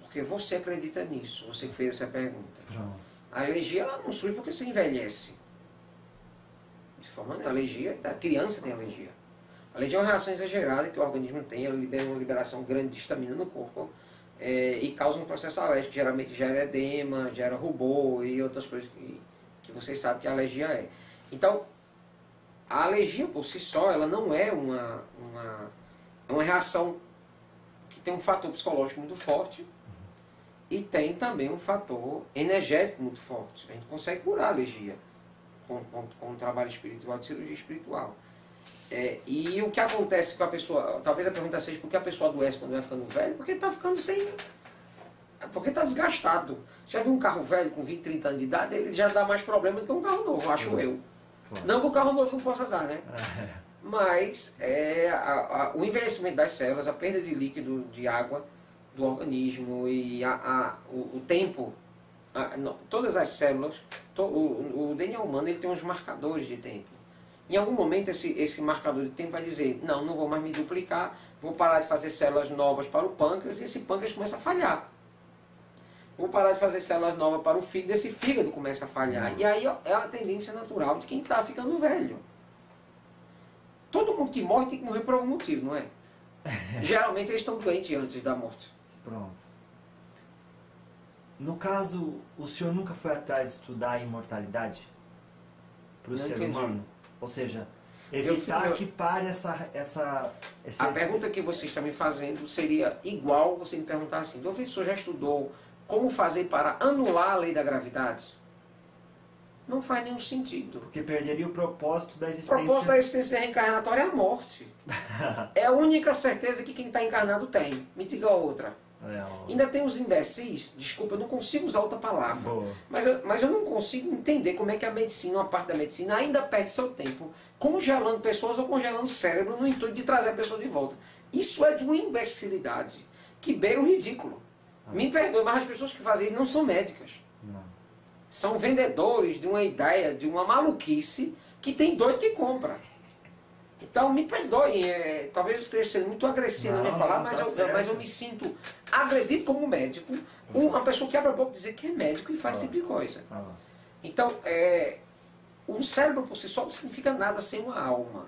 Porque você acredita nisso, você que fez essa pergunta. Pronto. A alergia ela não surge porque você envelhece. De forma nenhuma, a alergia, a criança tem alergia. A alergia é uma reação exagerada que o organismo tem, ela libera uma liberação grande de histamina no corpo e causa um processo alérgico, que geralmente gera edema, gera rubor e outras coisas que vocês sabem que a alergia é. Então, a alergia por si só, ela não é uma reação que tem um fator psicológico muito forte e tem também um fator energético muito forte. A gente consegue curar a alergia com um trabalho espiritual, de cirurgia espiritual. E o que acontece com a pessoa, talvez a pergunta seja por que a pessoa adoece quando vai ficando velho, porque está ficando sem... Porque está desgastado. Já viu um carro velho com 20, 30 anos de idade, ele já dá mais problema do que um carro novo, acho eu. Claro. Não que o carro novo não possa dar, né? Mas o envelhecimento das células, a perda de líquido, de água do organismo e o tempo, todas as células, o DNA humano ele tem uns marcadores de tempo. Em algum momento esse marcador de tempo vai dizer, não vou mais me duplicar, vou parar de fazer células novas para o pâncreas e esse pâncreas começa a falhar. Vou parar de fazer células novas para o fígado e esse fígado começa a falhar. E aí é a tendência natural de quem está ficando velho. Todo mundo que morre tem que morrer por algum motivo, não é? Geralmente eles estão doentes antes da morte. Pronto. No caso, o senhor nunca foi atrás de estudar a imortalidade para o ser humano? Ou seja, evitar que pare A pergunta que você está me fazendo seria igual você me perguntar assim, professor, já estudou como fazer para anular a lei da gravidade? Não faz nenhum sentido. Porque perderia o propósito da O existência. propósito da existência reencarnatória é a morte. É a única certeza que quem está encarnado tem. Me diga outra. Ainda tem os imbecis, desculpa, eu não consigo usar outra palavra, mas eu não consigo entender como é que a medicina, uma parte da medicina, ainda perde seu tempo congelando pessoas ou congelando o cérebro no intuito de trazer a pessoa de volta. Isso é de uma imbecilidade que beira o ridículo. Me perdoe, mas as pessoas que fazem isso não são médicas. Não. São vendedores de uma ideia, de uma maluquice que tem doido que compra. Então, me perdoem, talvez eu esteja sendo muito agressivo na minha palavra, mas eu me sinto agredido como médico, uma pessoa que abre a boca e dizer que é médico e faz esse tipo de coisa. Então, um cérebro por si só não significa nada sem uma alma.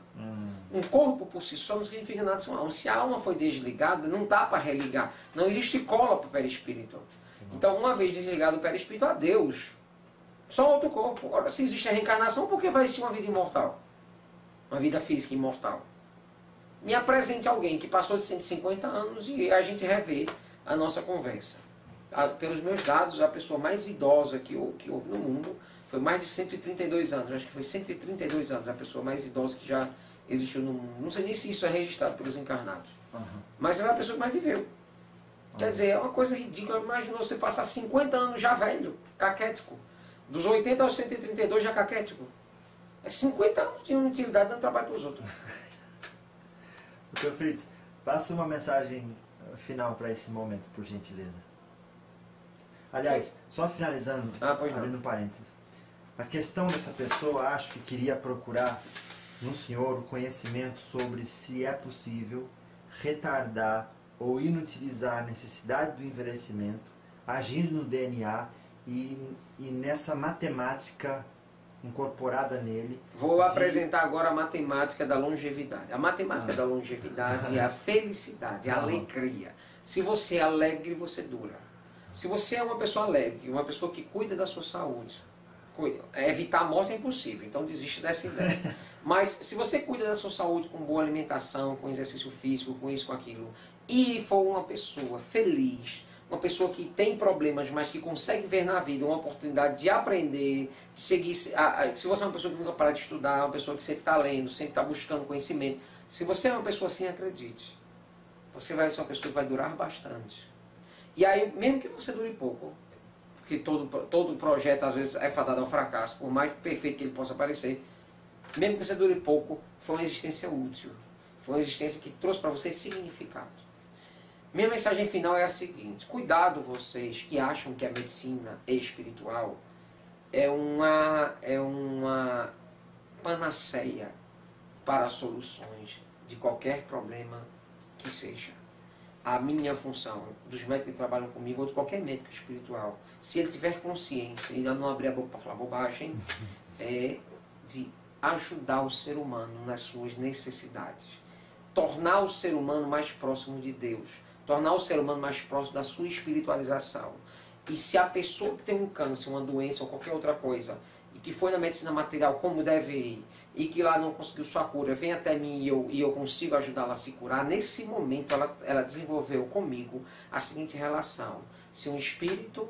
Um corpo por si só não significa nada sem uma alma. Se a alma foi desligada, não dá para religar. Não existe cola para o perispírito. Então, uma vez desligado o perispírito, adeus. Só outro corpo. Ora, se existe a reencarnação, por que vai existir uma vida imortal? Uma vida física imortal. Me apresente alguém que passou de 150 anos e a gente revê a nossa conversa. Pelos meus dados, a pessoa mais idosa que houve no mundo foi mais de 132 anos. Acho que foi 132 anos a pessoa mais idosa que já existiu no mundo. Não sei nem se isso é registrado pelos encarnados. Mas é a pessoa que mais viveu. Quer dizer, é uma coisa ridícula. Imagina você passar 50 anos já velho, caquético. Dos 80 aos 132 já caquético. É 50 anos de inutilidade dando trabalho para os outros. Dr. Fritz, passa uma mensagem final para esse momento, por gentileza. Aliás, só finalizando, abrindo parênteses. A questão dessa pessoa, acho que queria procurar no senhor o conhecimento sobre se é possível retardar ou inutilizar a necessidade do envelhecimento, agindo no DNA e nessa matemática incorporada nele. Vou apresentar agora a matemática da longevidade. A matemática da longevidade é a felicidade, a alegria. Se você é alegre, você dura. Se você é uma pessoa alegre, uma pessoa que cuida da sua saúde, evitar a morte é impossível, então desiste dessa ideia. Mas se você cuida da sua saúde com boa alimentação, com exercício físico, com isso, com aquilo, e for uma pessoa feliz, uma pessoa que tem problemas, mas que consegue ver na vida uma oportunidade de aprender, de seguir. Se você é uma pessoa que nunca para de estudar, uma pessoa que sempre está lendo, sempre está buscando conhecimento, se você é uma pessoa assim, acredite, você vai ser uma pessoa que vai durar bastante. E aí, mesmo que você dure pouco, porque todo projeto às vezes é fadado ao fracasso, por mais perfeito que ele possa parecer, mesmo que você dure pouco, foi uma existência útil, foi uma existência que trouxe para você significado. Minha mensagem final é a seguinte: cuidado vocês que acham que a medicina espiritual é uma panaceia para soluções de qualquer problema que seja. A minha função, dos médicos que trabalham comigo, ou de qualquer médico espiritual, se ele tiver consciência e não abrir a boca para falar bobagem, é de ajudar o ser humano nas suas necessidades. Tornar o ser humano mais próximo de Deus. Tornar o ser humano mais próximo da sua espiritualização. E se a pessoa que tem um câncer, uma doença ou qualquer outra coisa, e que foi na medicina material como deve ir, e que lá não conseguiu sua cura, vem até mim e eu consigo ajudá-la a se curar, nesse momento ela desenvolveu comigo a seguinte relação: se um espírito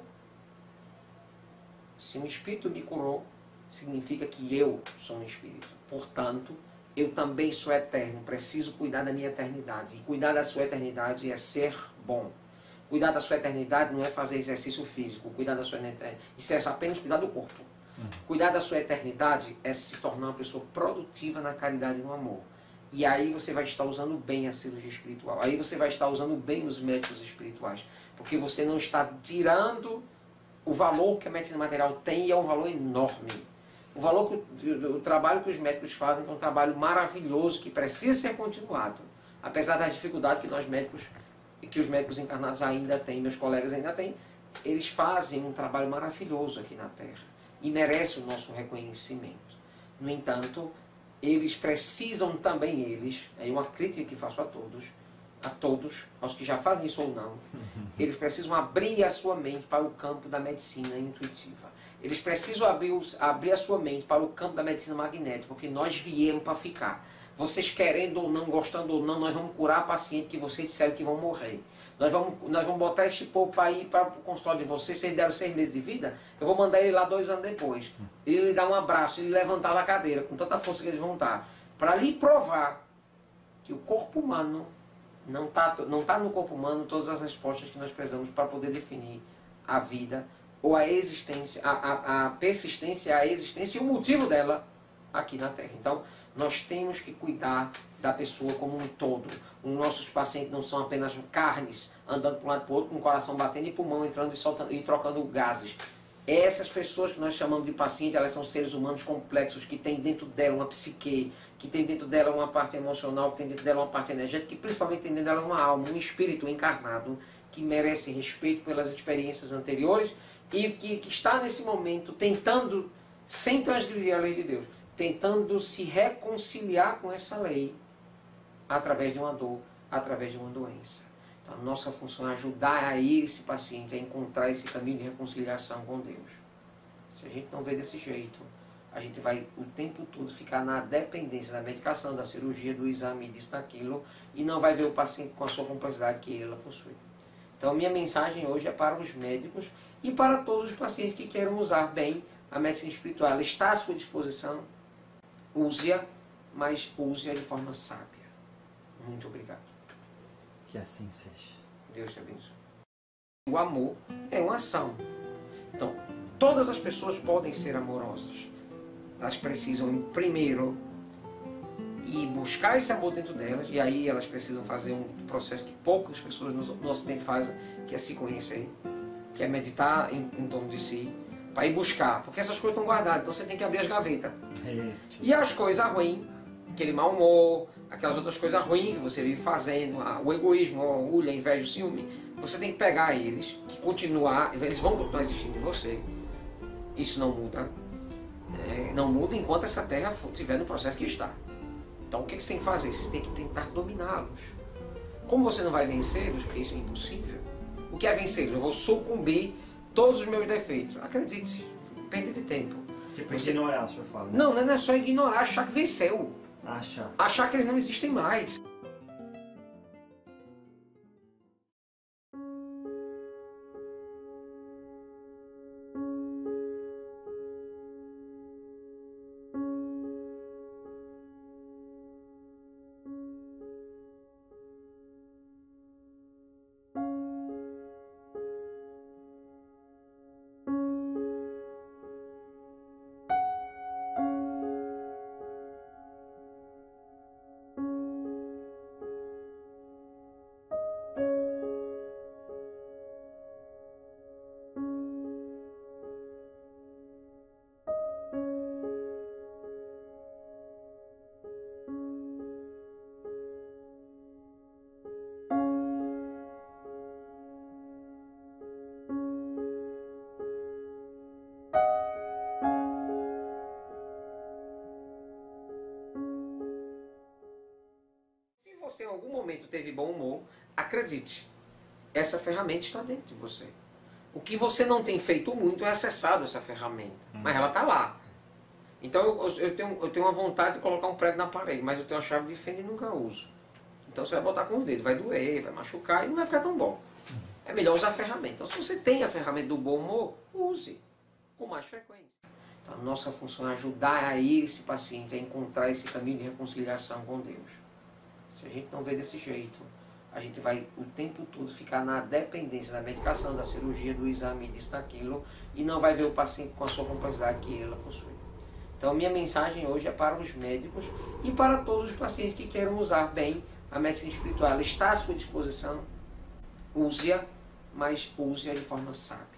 me curou, significa que eu sou um espírito. Portanto, eu também sou eterno, preciso cuidar da minha eternidade. E cuidar da sua eternidade é ser bom. Cuidar da sua eternidade não é fazer exercício físico. Cuidar da sua eternidade, isso é apenas cuidar do corpo. Cuidar da sua eternidade é se tornar uma pessoa produtiva na caridade e no amor. E aí você vai estar usando bem a cirurgia espiritual. Aí você vai estar usando bem os métodos espirituais. Porque você não está tirando o valor que a medicina material tem, e é um valor enorme. O trabalho que os médicos fazem é um trabalho maravilhoso que precisa ser continuado. Apesar das dificuldades que os médicos encarnados ainda têm, meus colegas ainda têm, eles fazem um trabalho maravilhoso aqui na Terra. E merece o nosso reconhecimento. No entanto, eles precisam também, é uma crítica que faço a todos, aos que já fazem isso ou não, eles precisam abrir a sua mente para o campo da medicina intuitiva. Eles precisam abrir a sua mente para o campo da medicina magnética, porque nós viemos para ficar. Vocês querendo ou não, gostando ou não, nós vamos curar paciente que vocês disseram que vão morrer. Nós vamos botar este povo para ir para o consultório de vocês, vocês deram 6 meses de vida, eu vou mandar ele lá 2 anos depois. Ele lhe dá um abraço, ele levantar da cadeira, com tanta força que eles vão estar, para lhe provar que o corpo humano não tá no corpo humano todas as respostas que nós precisamos para poder definir a vida, ou a existência, a persistência, a existência e o motivo dela aqui na Terra. Então, nós temos que cuidar da pessoa como um todo. Os nossos pacientes não são apenas carnes andando para um lado e para o outro, com o coração batendo e pulmão entrando e soltando e trocando gases. Essas pessoas que nós chamamos de paciente, elas são seres humanos complexos, que têm dentro dela uma psique, que tem dentro dela uma parte emocional, que tem dentro dela uma parte energética, que principalmente tem dentro dela uma alma, um espírito encarnado, que merece respeito pelas experiências anteriores e que está nesse momento tentando, sem transgredir a lei de Deus, tentando se reconciliar com essa lei através de uma dor, através de uma doença. Então, a nossa função é ajudar a esse paciente a encontrar esse caminho de reconciliação com Deus. Se a gente não vê desse jeito, a gente vai o tempo todo ficar na dependência da medicação, da cirurgia, do exame, disso, daquilo, e não vai ver o paciente com a sua complexidade que ele possui. Então, minha mensagem hoje é para os médicos e para todos os pacientes que queiram usar bem a medicina espiritual. Ela está à sua disposição, use-a, mas use-a de forma sábia. Muito obrigado. Que assim seja. Deus te abençoe. O amor é uma ação. Então, todas as pessoas podem ser amorosas. Elas precisam, primeiro, ir buscar esse amor dentro delas, e aí elas precisam fazer um processo que poucas pessoas no Ocidente fazem, que é se conhecer, que é meditar em torno de si, para ir buscar, porque essas coisas estão guardadas, então você tem que abrir as gavetas. E as coisas ruins, aquele mau humor, aquelas outras coisas ruins que você vive fazendo, o egoísmo, a orgulho, a inveja, o ciúme, você tem que pegar eles, que eles vão continuar existindo em você. Isso não muda. Não muda enquanto essa terra estiver no processo que está. Então o que você tem que fazer? Você tem que tentar dominá-los. Como você não vai vencê-los, porque isso é impossível, o que é vencê-los? Eu vou sucumbir todos os meus defeitos. Acredite, perda de tempo. Tipo, ignorar, o senhor fala. Né? Não é só ignorar, achar que venceu. Achar que eles não existem mais. você em algum momento teve bom humor, acredite, essa ferramenta está dentro de você. O que você não tem feito muito é acessado essa ferramenta, mas ela está lá. Então eu tenho uma vontade de colocar um prego na parede, mas eu tenho a chave de fenda e nunca uso. Então você vai botar com os dedos, vai doer, vai machucar e não vai ficar tão bom. É melhor usar a ferramenta. Então se você tem a ferramenta do bom humor, use com mais frequência. Então a nossa função é ajudar aí esse paciente a encontrar esse caminho de reconciliação com Deus. Se a gente não vê desse jeito, a gente vai o tempo todo ficar na dependência da medicação, da cirurgia, do exame, disso, daquilo, e não vai ver o paciente com a sua complexidade que ela possui. Então minha mensagem hoje é para os médicos e para todos os pacientes que queiram usar bem a medicina espiritual. Ela está à sua disposição, use-a, mas use-a de forma sábia.